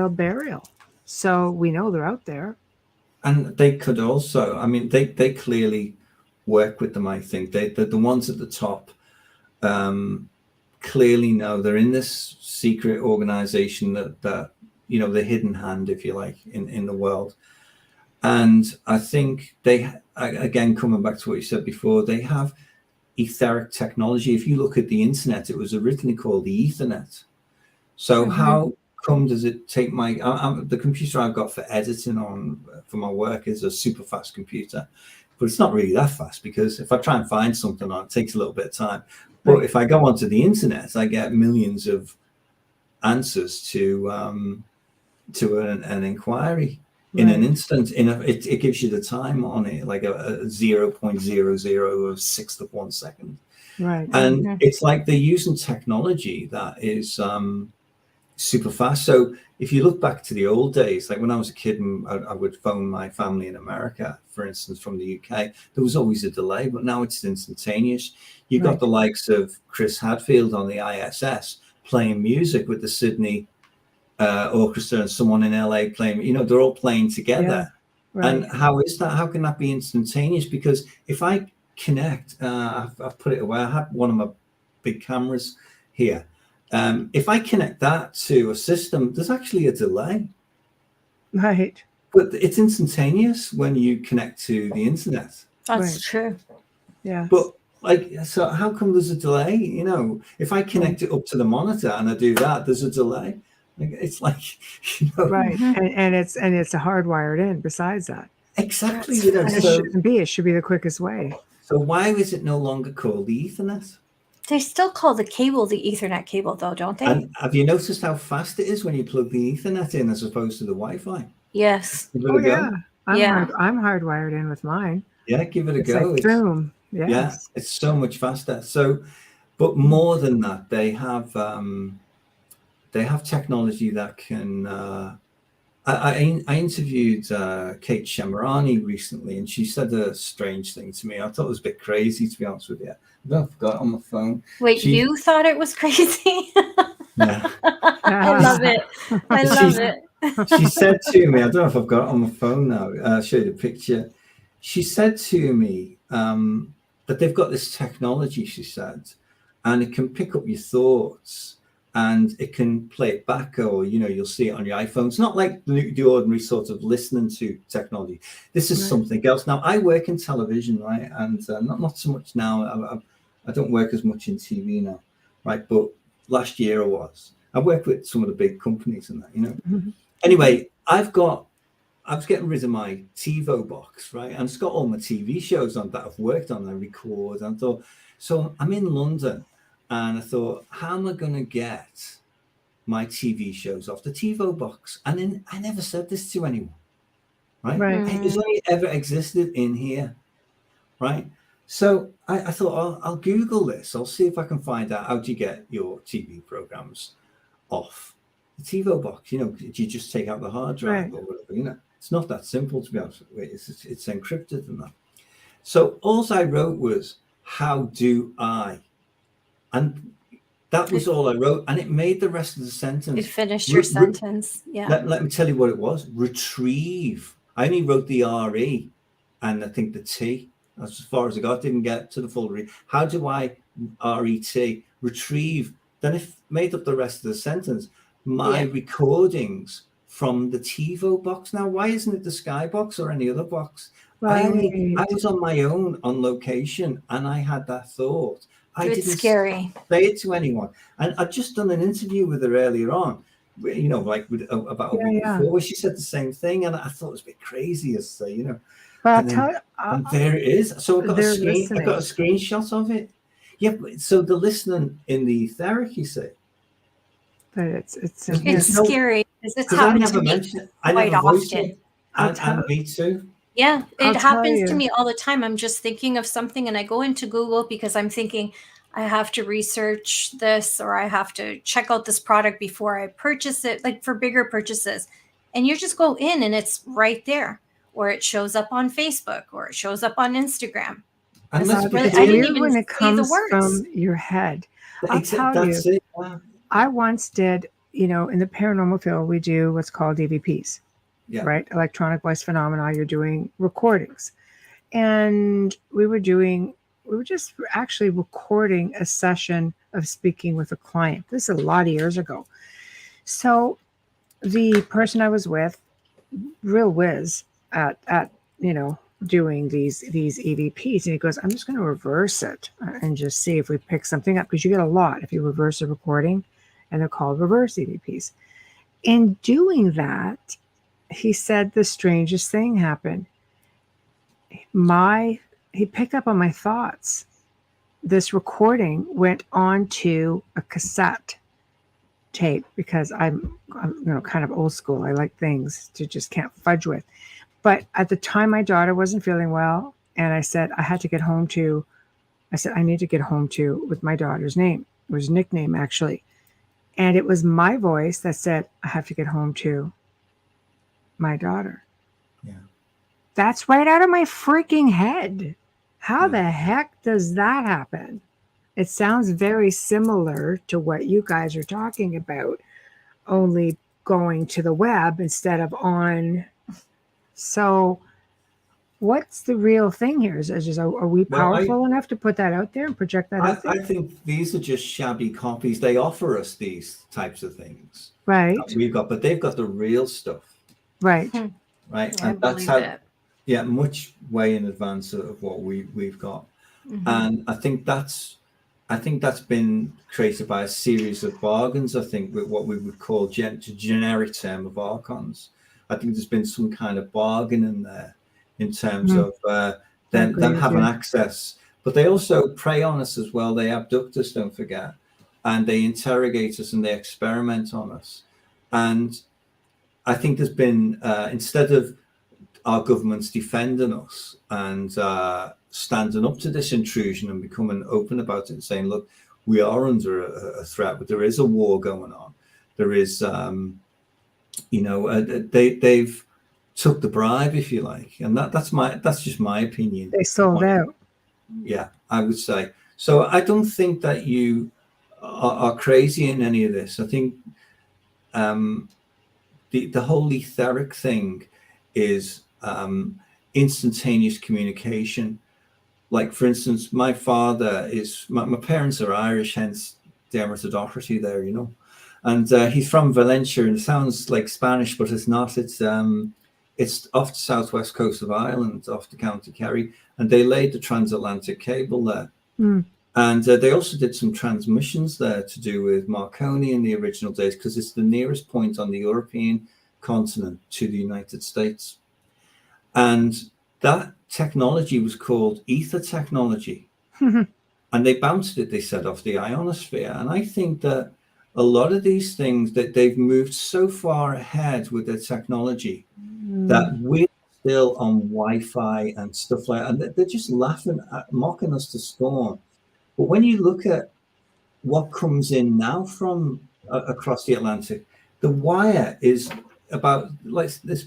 burial. So we know they're out there. And they could also, I mean, they clearly work with them, I think. The ones at the top clearly know they're in this secret organization that you know, the hidden hand, if you like, in the world. And I think they, again, coming back to what you said before, they have etheric technology. If you look at the internet, it was originally called the Ethernet. So how come does it take the computer I've got for editing on for my work is a super fast computer, but it's not really that fast, because if I try and find something on it, takes a little bit of time. But if I go onto the internet, I get millions of answers to an inquiry in an instant. It gives you the time on it, like a 0.00 of sixth of 1 second. Right. And it's like they're using technology that is super fast. So if you look back to the old days, like when I was a kid and I would phone my family in America, for instance, from the UK, there was always a delay, but now it's instantaneous. You've got the likes of Chris Hadfield on the ISS playing music with the Sydney orchestra and someone in LA playing, they're all playing together. And how is that? How can that be instantaneous? Because if I connect, I've put it away, I have one of my big cameras here. If I connect that to a system, there's actually a delay. Right. But it's instantaneous when you connect to the internet. That's true. Yeah. But so how come there's a delay? If I connect it up to the monitor and I do that, there's a delay. It's like, right. And it's a hardwired in besides that. Exactly. It shouldn't be. It should be the quickest way. So why is it no longer called the Ethernet? They still call the cable the Ethernet cable, though, don't they? And have you noticed how fast it is when you plug the Ethernet in as opposed to the Wi-Fi? Yes. Give it a go. I'm hardwired in with mine. Yeah, give it a go. Like Zoom. Yes. Yeah, it's so much faster. So, but more than that, they have technology that can. I interviewed Kate Shemarani recently, and she said a strange thing to me. I thought it was a bit crazy, to be honest with you. I forgot it on my phone. Wait, you thought it was crazy? Yeah. I love it. I love it. She said to me, I don't know if I've got it on my phone now. I'll show you the picture. She said to me that they've got this technology, she said, and it can pick up your thoughts and it can play it back, or, you'll see it on your iPhone. It's not like the ordinary sort of listening to technology. This is something else. Now, I work in television, right? And not so much now. I don't work as much in TV now, right? But last year I worked with some of the big companies and that, Mm-hmm. Anyway, I was getting rid of my TiVo box, right? And it's got all my TV shows on that I've worked on and record. And I thought, so I'm in London, and I thought, how am I going to get my TV shows off the TiVo box? And then I never said this to anyone, right? It was only ever existed in here, right? So I thought, I'll Google this. I'll see if I can find out how do you get your TV programs off the TiVo box. Do you just take out the hard drive or whatever? It's not that simple, to be honest with you. It's encrypted and that. So all I wrote was, how do I? And that was all I wrote. And it made the rest of the sentence. You finished your sentence. Yeah. Let me tell you what it was. Retrieve. I only wrote the R-E and I think the T. That's as far as I got. Didn't get to the full read. How do I R-E-T? Retrieve. Then it made up the rest of the sentence. My recordings from the TiVo box. Now, why isn't it the Skybox or any other box? I was on my own on location, and I had that thought. It's scary. Say it to anyone. And I'd just done an interview with her earlier on, about a week before, where she said the same thing, and I thought it was a bit crazy, as say, But and there it is. So I've got a screenshot of it. Yeah, so the listening in the etheric, you see. But it's scary because it's happened to me quite often. And me too. Yeah, it happens to me all the time. I'm just thinking of something and I go into Google because I'm thinking I have to research this, or I have to check out this product before I purchase it, like for bigger purchases. And you just go in and it's right there, or it shows up on Facebook, or it shows up on Instagram. And I didn't even when it comes from your head. I'll tell you, I once did, in the paranormal field, we do what's called EVPs. Yeah. Right. Electronic voice phenomena. You're doing recordings. And we were just actually recording a session of speaking with a client. This is a lot of years ago. So the person I was with, real whiz, at doing these EVPs, and he goes, I'm just going to reverse it and just see if we pick something up, because you get a lot if you reverse a recording, and they're called reverse EVPs. In doing that, he said the strangest thing happened. He picked up on my thoughts. This recording went onto a cassette tape, because I'm kind of old school. I like things to just can't fudge with. But at the time, my daughter wasn't feeling well, and I said I need to get home to with my daughter's name. It was a nickname, actually. And it was my voice that said, I have to get home to my daughter. Yeah. That's right out of my freaking head. How the heck does that happen? It sounds very similar to what you guys are talking about, only going to the web instead of on. So what's the real thing here? Are we powerful enough to put that out there and project that out there? I think these are just shabby copies. They offer us these types of things. Right. We've got, but they've got the real stuff. Right. Right. And that's how, much way in advance of what we've got. Mm-hmm. And I think that's been created by a series of bargains, I think, with what we would call generic term of archons. I think there's been some kind of bargain in there in terms of them having access. But they also prey on us as well. They abduct us, don't forget. And they interrogate us and they experiment on us. And I think there's been, instead of our governments defending us and standing up to this intrusion and becoming open about it and saying, look, we are under a threat, but there is a war going on. There is, they've took the bribe, if you like. And that's just my opinion. They sold out. Yeah, I would say. So I don't think that you are crazy in any of this. I think the whole etheric thing is instantaneous communication. Like, for instance, my father my parents are Irish, hence Dermot there, and he's from Valencia, and it sounds like Spanish, but it's not. It's off the southwest coast of Ireland, off the County Kerry, and they laid the transatlantic cable there. And they also did some transmissions there to do with Marconi in the original days, because it's the nearest point on the European continent to the United States. And that technology was called ether technology. And they bounced it, they said, off the ionosphere. And I think that a lot of these things, that they've moved so far ahead with their technology that we're still on Wi-Fi and stuff like that. And they're just mocking us to scorn. But when you look at what comes in now from across the Atlantic, the wire is about, like this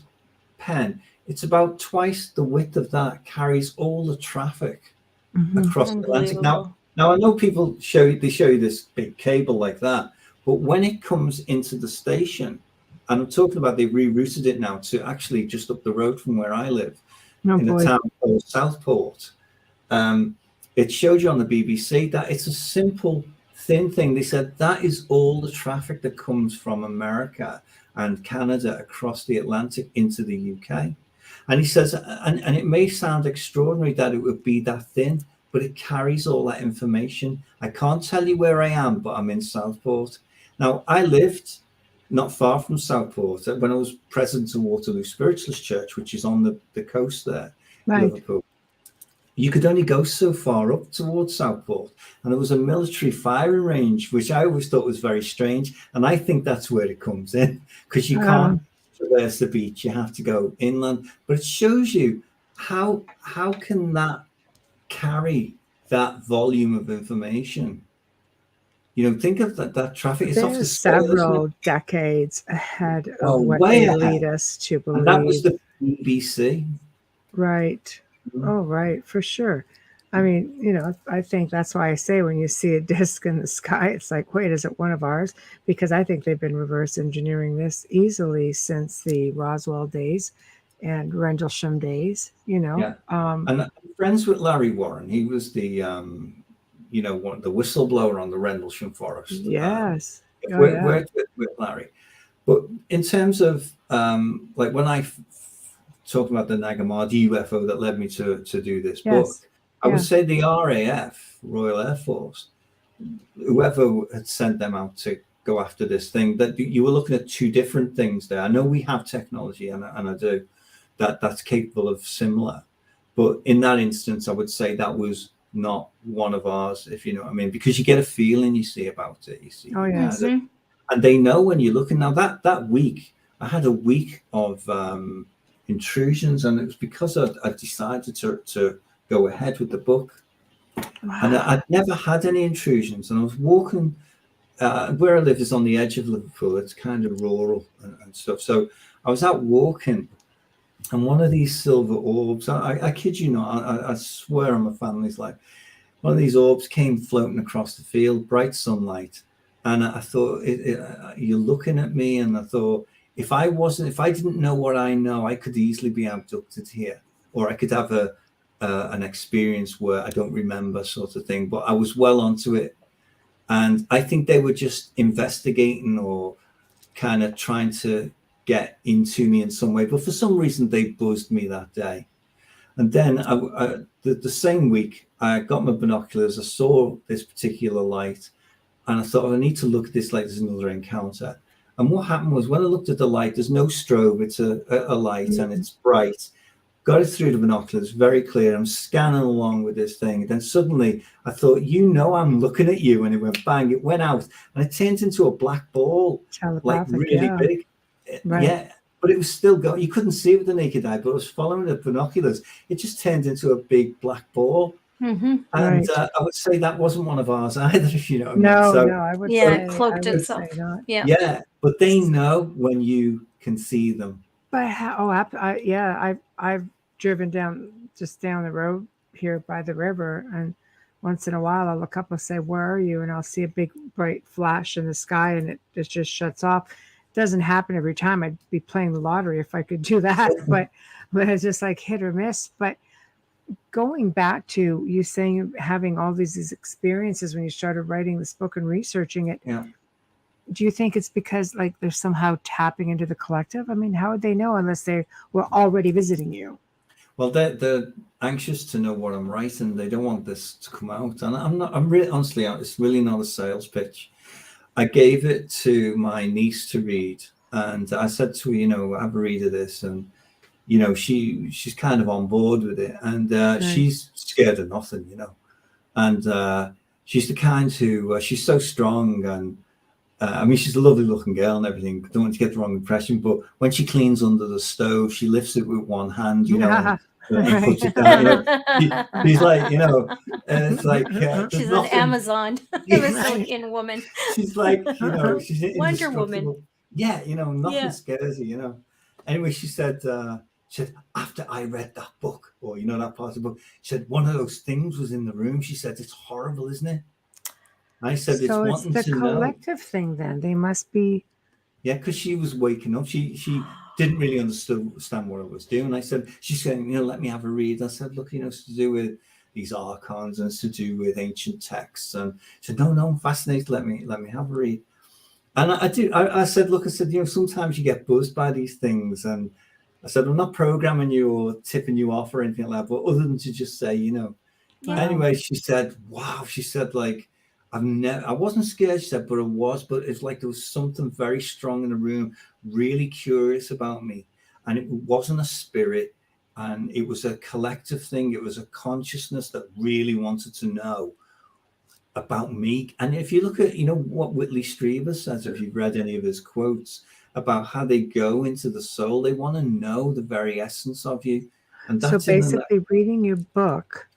pen, it's about twice the width of that, carries all the traffic across the Atlantic. Now I know people show you this big cable like that, but when it comes into the station, and I'm talking about, they rerouted it now to actually just up the road from where I live, in a town called Southport. It showed you on the BBC that it's a simple, thin thing. They said that is all the traffic that comes from America and Canada across the Atlantic into the UK. And he says, and it may sound extraordinary that it would be that thin, but it carries all that information. I can't tell you where I am, but I'm in Southport. Now, I lived not far from Southport when I was president of Waterloo Spiritualist Church, which is on the coast there, Liverpool. You could only go so far up towards Southport. And there was a military firing range, which I always thought was very strange. And I think that's where it comes in, because you can't traverse the beach. You have to go inland. But it shows you how can that carry that volume of information? Think of that traffic. It's off the several decades ahead of what they lead us to believe. And that was the BBC. Right. Oh, right, for sure. I mean, I think that's why I say when you see a disc in the sky, it's like, wait, is it one of ours? Because I think they've been reverse engineering this easily since the Roswell days and Rendlesham days, Yeah. And I'm friends with Larry Warren. He was the, the whistleblower on the Rendlesham Forest. Yes. Worked with Larry. But in terms of, like, when I talking about the Nag Hammadi UFO that led me to do this book. Yes. I would say the RAF, Royal Air Force, whoever had sent them out to go after this thing, that you were looking at two different things there. I know we have technology, and I do, that's capable of similar. But in that instance, I would say that was not one of ours, if you know what I mean, because you get a feeling, you see, about it. You see, oh yes, and they know when you're looking. Now that week, I had a week of intrusions, and it was because I decided to go ahead with the book. Wow. And I'd never had any intrusions, and I was walking. Where I live is on the edge of Liverpool. It's kind of rural and stuff. So I was out walking, and one of these silver orbs, I kid you not, I swear on my family's life, one of these orbs came floating across the field, bright sunlight. And I thought, you're looking at me, and I thought, if I didn't know what I know, I could easily be abducted here, or I could have an experience where I don't remember, sort of thing. But I was well onto it. And I think they were just investigating or kind of trying to get into me in some way. But for some reason, they buzzed me that day. And then the same week, I got my binoculars. I saw this particular light. And I thought, I need to look at this like there's another encounter. And what happened was, when I looked at the light, there's no strobe. It's a light, and it's bright. Got it through the binoculars, very clear. I'm scanning along with this thing. Then suddenly I thought, I'm looking at you. And it went bang, it went out. And it turned into a black ball, like really big. Right. Yeah, but it was still going. You couldn't see it with the naked eye, but I was following the binoculars. It just turned into a big black ball. Mm-hmm. And I would say that wasn't one of ours either, if you know what I mean. No, I would say, it cloaked itself. Yeah, but they know when you can see them. But I've driven down the road here by the river, and once in a while I'll look up and say, where are you? And I'll see a big bright flash in the sky, and it just shuts off. It doesn't happen every time. I'd be playing the lottery if I could do that, but it's just like hit or miss. But going back to you saying having all these experiences when you started writing this book and researching it, do you think it's because like they're somehow tapping into the collective? I mean, how would they know unless they were already visiting you? Well, they're anxious to know what I'm writing. They don't want this to come out. And I'm really, honestly, it's really not a sales pitch. I gave it to my niece to read, and I said to her, have a read of this. And, she's kind of on board with it, and she's scared of nothing, and she's the kind who, she's so strong, and I mean, she's a lovely looking girl and everything. Don't want to get the wrong impression, but when she cleans under the stove, she lifts it with one hand, and puts it down. She's like, it's like she's an Amazon Amazonian woman. She's like, she's Wonder Woman. Yeah, nothing scares her. Anyway, she said, after I read that book, or that part of the book, she said one of those things was in the room. She said, it's horrible, isn't it? I said, so it's the collective thing then. They must be. Yeah, because she was waking up. She didn't really understand what I was doing. I said, she's saying, let me have a read. I said, look, it's to do with these archons, and it's to do with ancient texts. And she said, no, I'm fascinated. Let me have a read. And I said, look, sometimes you get buzzed by these things. And I said, I'm not programming you or tipping you off or anything like that, but other than to just say, Yeah. Anyway, she said, wow. She said, like, I wasn't scared, she said, but it's like there was something very strong in the room, really curious about me. And it wasn't a spirit, and it was a collective thing. It was a consciousness that really wanted to know about me. And if you look at, what Whitley Strieber says, if you've read any of his quotes about how they go into the soul, they want to know the very essence of you. And that's so basically reading your book.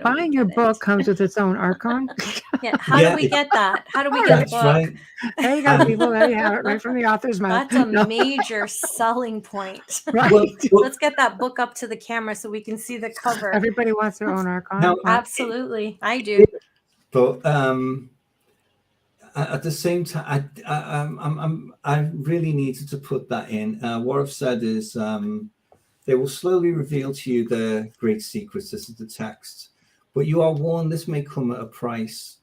Buying your book comes with its own archon. How do we get that? How do we get the book? Right. There you go, people. There you have it, right from the author's mouth. That's a major selling point. Right. Well, let's get that book up to the camera so we can see the cover. Everybody wants their own archon. No, absolutely, I do. But at the same time, I really needed to put that in. What I've said is. They will slowly reveal to you the great secrets. This is the text. But you are warned, this may come at a price.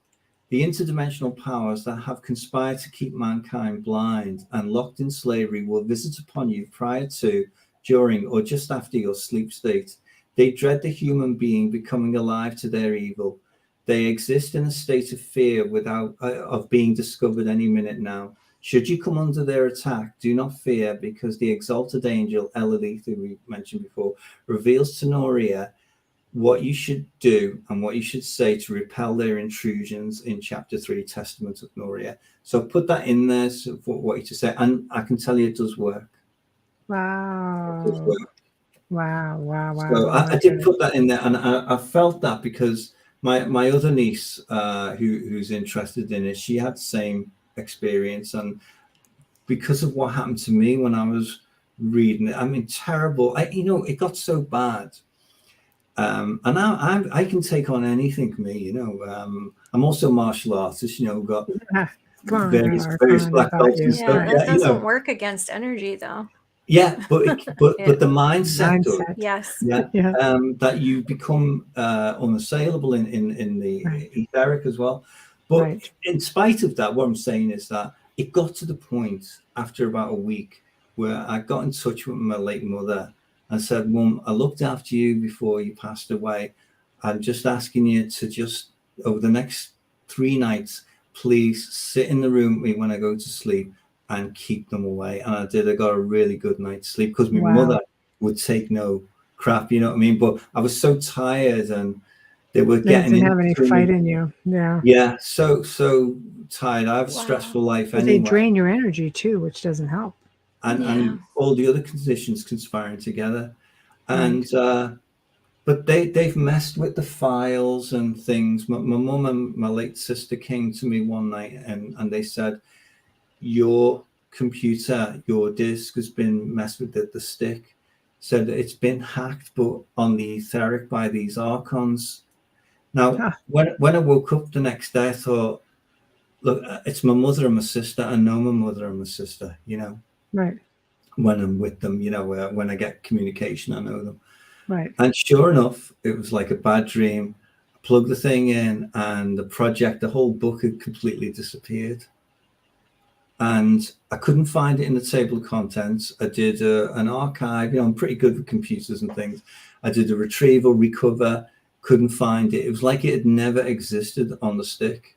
The interdimensional powers that have conspired to keep mankind blind and locked in slavery will visit upon you prior to, during, or just after your sleep state. They dread the human being becoming alive to their evil. They exist in a state of fear without of being discovered any minute now. Should you come under their attack, do not fear, because the exalted angel Elelith, who we mentioned before, reveals to Noria what you should do and what you should say to repel their intrusions in chapter 3, Testament of Noria. So put that in there for what you to say, and I can tell you it does work. Wow. It does work. Wow. So I did put that in there, and I felt that because my other niece, who's interested in it, she had the same experience, and because of what happened to me when I was reading it, I mean, terrible. It got so bad. And I can take on anything, me. I'm also a martial artist. Got various black belts and stuff. That doesn't work against energy, though. Yeah, but the mindset does. Yes. Yeah. That you become unassailable in the etheric as well. But in spite of that, what I'm saying is that it got to the point after about a week where I got in touch with my late mother and said, Mum, I looked after you before you passed away. I'm just asking you to just, over the next 3 nights, please sit in the room with me when I go to sleep and keep them away. And I did. I got a really good night's sleep because my mother would take no crap, you know what I mean? But I was so tired, and they were getting didn't have any fight in you. Yeah, so tired. I have a stressful life anyway. They drain your energy too, which doesn't help. And all the other conditions conspiring together. And but they've messed with the files and things. My mum and my late sister came to me one night and they said, your computer, your disk has been messed with the stick. Said it's been hacked, but on the etheric by these archons. Now, when I woke up the next day, I thought, look, it's my mother and my sister. I know my mother and my sister, Right. When I'm with them, when I get communication, I know them. Right. And sure enough, it was like a bad dream. I plugged the thing in, and the whole book had completely disappeared. And I couldn't find it in the table of contents. I did an archive. I'm pretty good with computers and things. I did a retrieval, recover, couldn't find it. It was like it had never existed on the stick.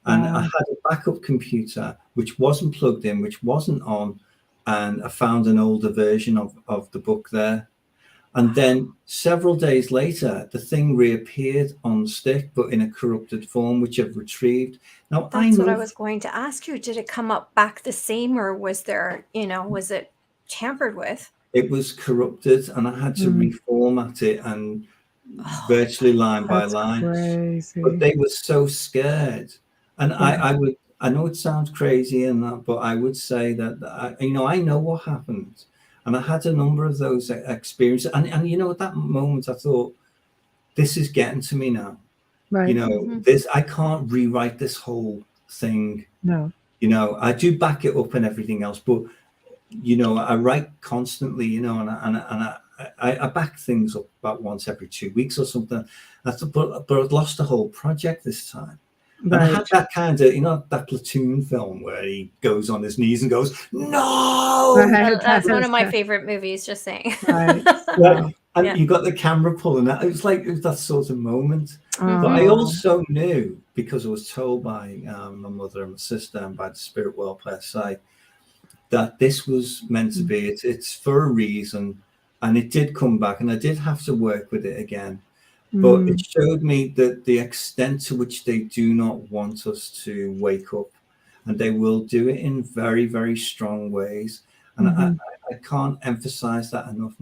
And I had a backup computer, which wasn't plugged in, which wasn't on. And I found an older version of the book there. And then several days later, the thing reappeared on the stick, but in a corrupted form, which I've retrieved. Now, that's what I was going to ask you. Did it come up back the same, or was there, was it tampered with? It was corrupted, and I had to reformat it and virtually line by line. Crazy. But they were so scared. And I know it sounds crazy and that, but I would say that, I know what happened. And I had a number of those experiences. And at that moment, I thought, this is getting to me now. Right. I can't rewrite this whole thing. No. I do back it up and everything else, but, I write constantly, and I back things up about once every 2 weeks or something. But I'd lost the whole project this time. And I had that kind of, that Platoon film where he goes on his knees and goes, no! That's one of my favorite movies, just saying. Right. And you got the camera pulling out. It was that sort of moment. But I also knew, because I was told by my mother and my sister and by the Spirit Welfare site, that this was meant to be. It's for a reason. And it did come back, and I did have to work with it again. But it showed me that the extent to which they do not want us to wake up, and they will do it in very, very strong ways. And I can't emphasize that enough.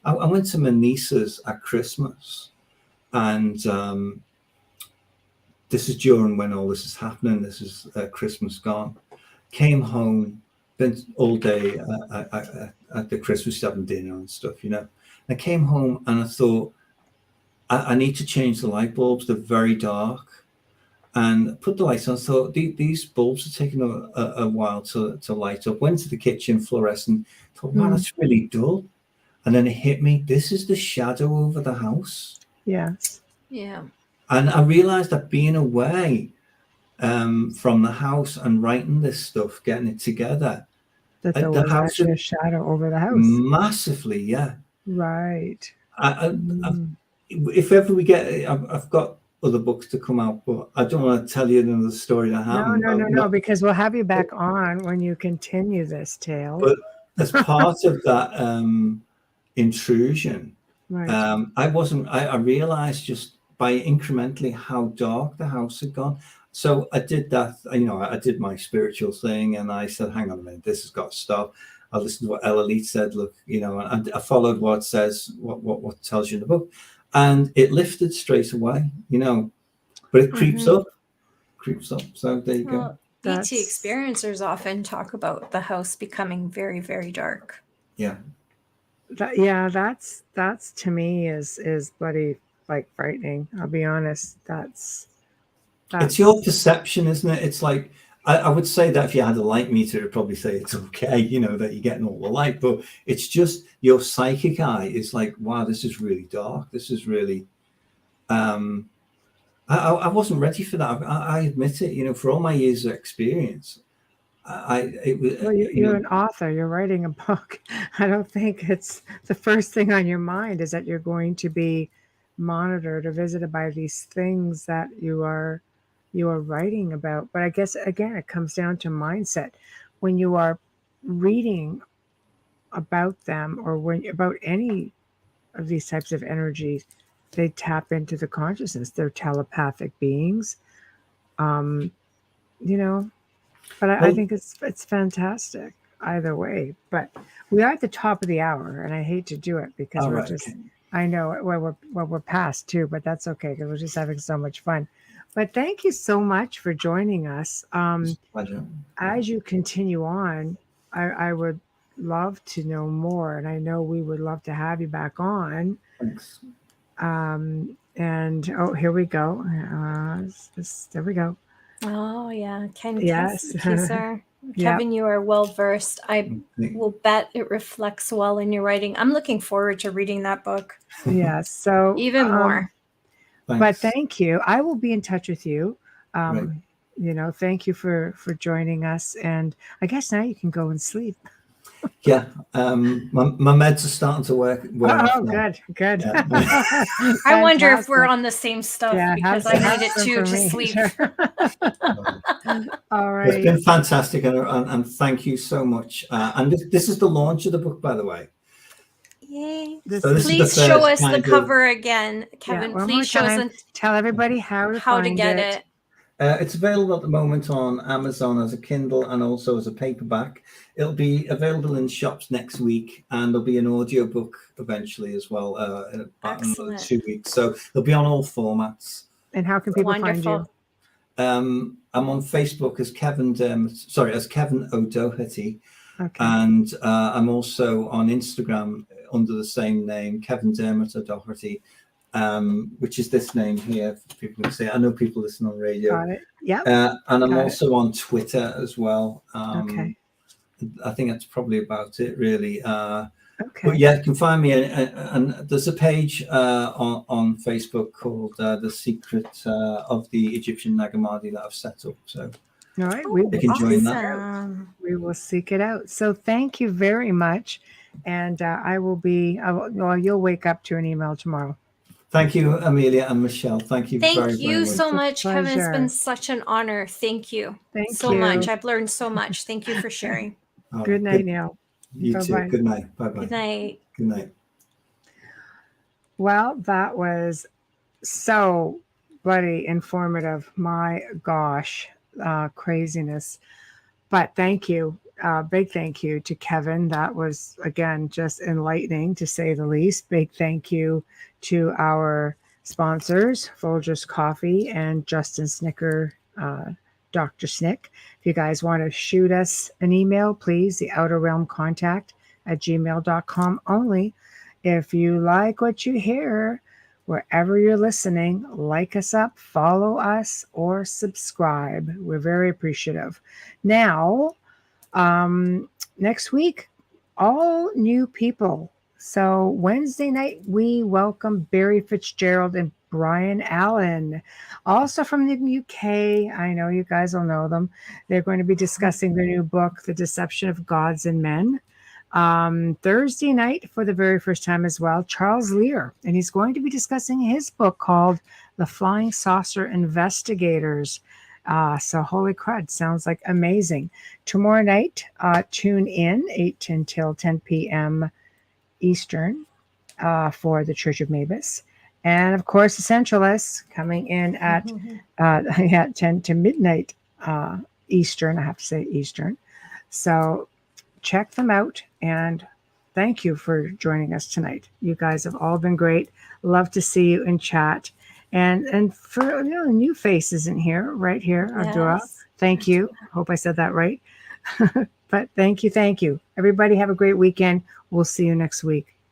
I went to my niece's at Christmas, and this is during when all this is happening. This is Christmas gone. Came home, spent all day at the Christmas having dinner and stuff, I came home and I thought, I need to change the light bulbs. They're very dark. And I put the lights on. I thought, these bulbs are taking a while to light up. Went to the kitchen, fluorescent. Thought, wow, that's really dull. And then it hit me. This is the shadow over the house. Yes. Yeah. And I realized that being away, from the house and writing this stuff, getting it together. That there The was house actually a shadow over the house. Massively, yeah. Right. If ever we get, I've got other books to come out, but I don't want to tell you another story that happened. No, because we'll have you back on when you continue this tale. But as part of that intrusion, right. I realized just by incrementally how dark the house had gone. So I did that, I did my spiritual thing, and I said, hang on a minute, this has got to stop. I listened to what El Elite said, look, and I followed what it says, what tells you in the book, and it lifted straight away, but it creeps up. So there you go. ET experiencers often talk about the house becoming very, very dark. Yeah. That's to me is bloody like frightening. I'll be honest. That's it's your perception, isn't it? It's like I would say that if you had a light meter, it'd probably say it's okay, that you're getting all the light, but it's just your psychic eye is like, wow, this is really dark. This is really I wasn't ready for that. I admit it, for all my years of experience. You're an author, you're writing a book. I don't think it's the first thing on your mind is that you're going to be monitored or visited by these things that you are writing about. But I guess again it comes down to mindset. When you are reading about them or about any of these types of energies, they tap into the consciousness. They're telepathic beings. But I think it's fantastic either way. But we are at the top of the hour, and I hate to do it because I know we're past too, but that's okay because we're just having so much fun. But thank you so much for joining us. As you continue on, I would love to know more, and I know we would love to have you back on. Thanks. And here we go. There we go. Oh yeah, yes, sir. Kevin, you are well versed. I will bet it reflects well in your writing. I'm looking forward to reading that book. Yeah, so even more. Thanks. But thank you. I will be in touch with you. Thank you for joining us. And I guess now you can go and sleep. Yeah, my meds are starting to work. Good. Yeah. I wonder if we're on the same stuff because I need it too to sleep. Sure. All right. It's been fantastic, and thank you so much. And this is the launch of the book, by the way. Yay! So please show us the cover again, Kevin. Please show us. Tell everybody how to get it. It's available at the moment on Amazon as a Kindle and also as a paperback. It'll be available in shops next week, and there'll be an audio book eventually as well in about another 2 weeks. So it'll be on all formats. And how can people find you? I'm on Facebook as as Kevin O'Doherty. Okay. And I'm also on Instagram under the same name, Kevin Dermot O'Doherty. Which is this name here. People can see. I know people listen on radio. Got it. Yeah. And I'm also on Twitter as well. Okay. I think that's probably about it, really. Okay. But yeah, you can find me, and there's a page on Facebook called "The Secret of the Egyptian Nag Hammadi" that I've set up. So, all right, you can join that. We will seek it out. So, thank you very much, and you'll wake up to an email tomorrow. Thank you, Amelia and Michelle. Thank you very much. Thank you so much, Kevin. It's been such an honor. Thank you so much. I've learned so much. Thank you for sharing. Good night, Neil. You Bye-bye. too. Good night. Bye-bye. Good night. Good night. Well, that was so bloody informative. My gosh, craziness. But thank you. Big thank you to Kevin. That was, again, just enlightening to say the least. Big thank you to our sponsors, Folgers Coffee and Justin Snicker, Dr. Snick. If you guys want to shoot us an email, please, theouterrealmcontact @gmail.com only. If you like what you hear, wherever you're listening, like us up, follow us, or subscribe. We're very appreciative. Now, next week, all new people. So Wednesday night, we welcome Barry Fitzgerald and Brian Allen, also from the UK. I know you guys will know them. They're going to be discussing their new book, The Deception of Gods and Men. Thursday night, for the very first time as well, Charles Lear, and he's going to be discussing his book called The Flying Saucer Investigators. So holy crud, sounds like amazing. Tomorrow night, tune in 8 until 10 p.m. Eastern for the Church of Mavis. And of course, Essentialists coming in at 10 to midnight Eastern. I have to say Eastern. So check them out, and thank you for joining us tonight. You guys have all been great. Love to see you in chat. And for new faces in here, right here, Abdullah. Thank you. Hope I said that right. But thank you. Everybody have a great weekend. We'll see you next week.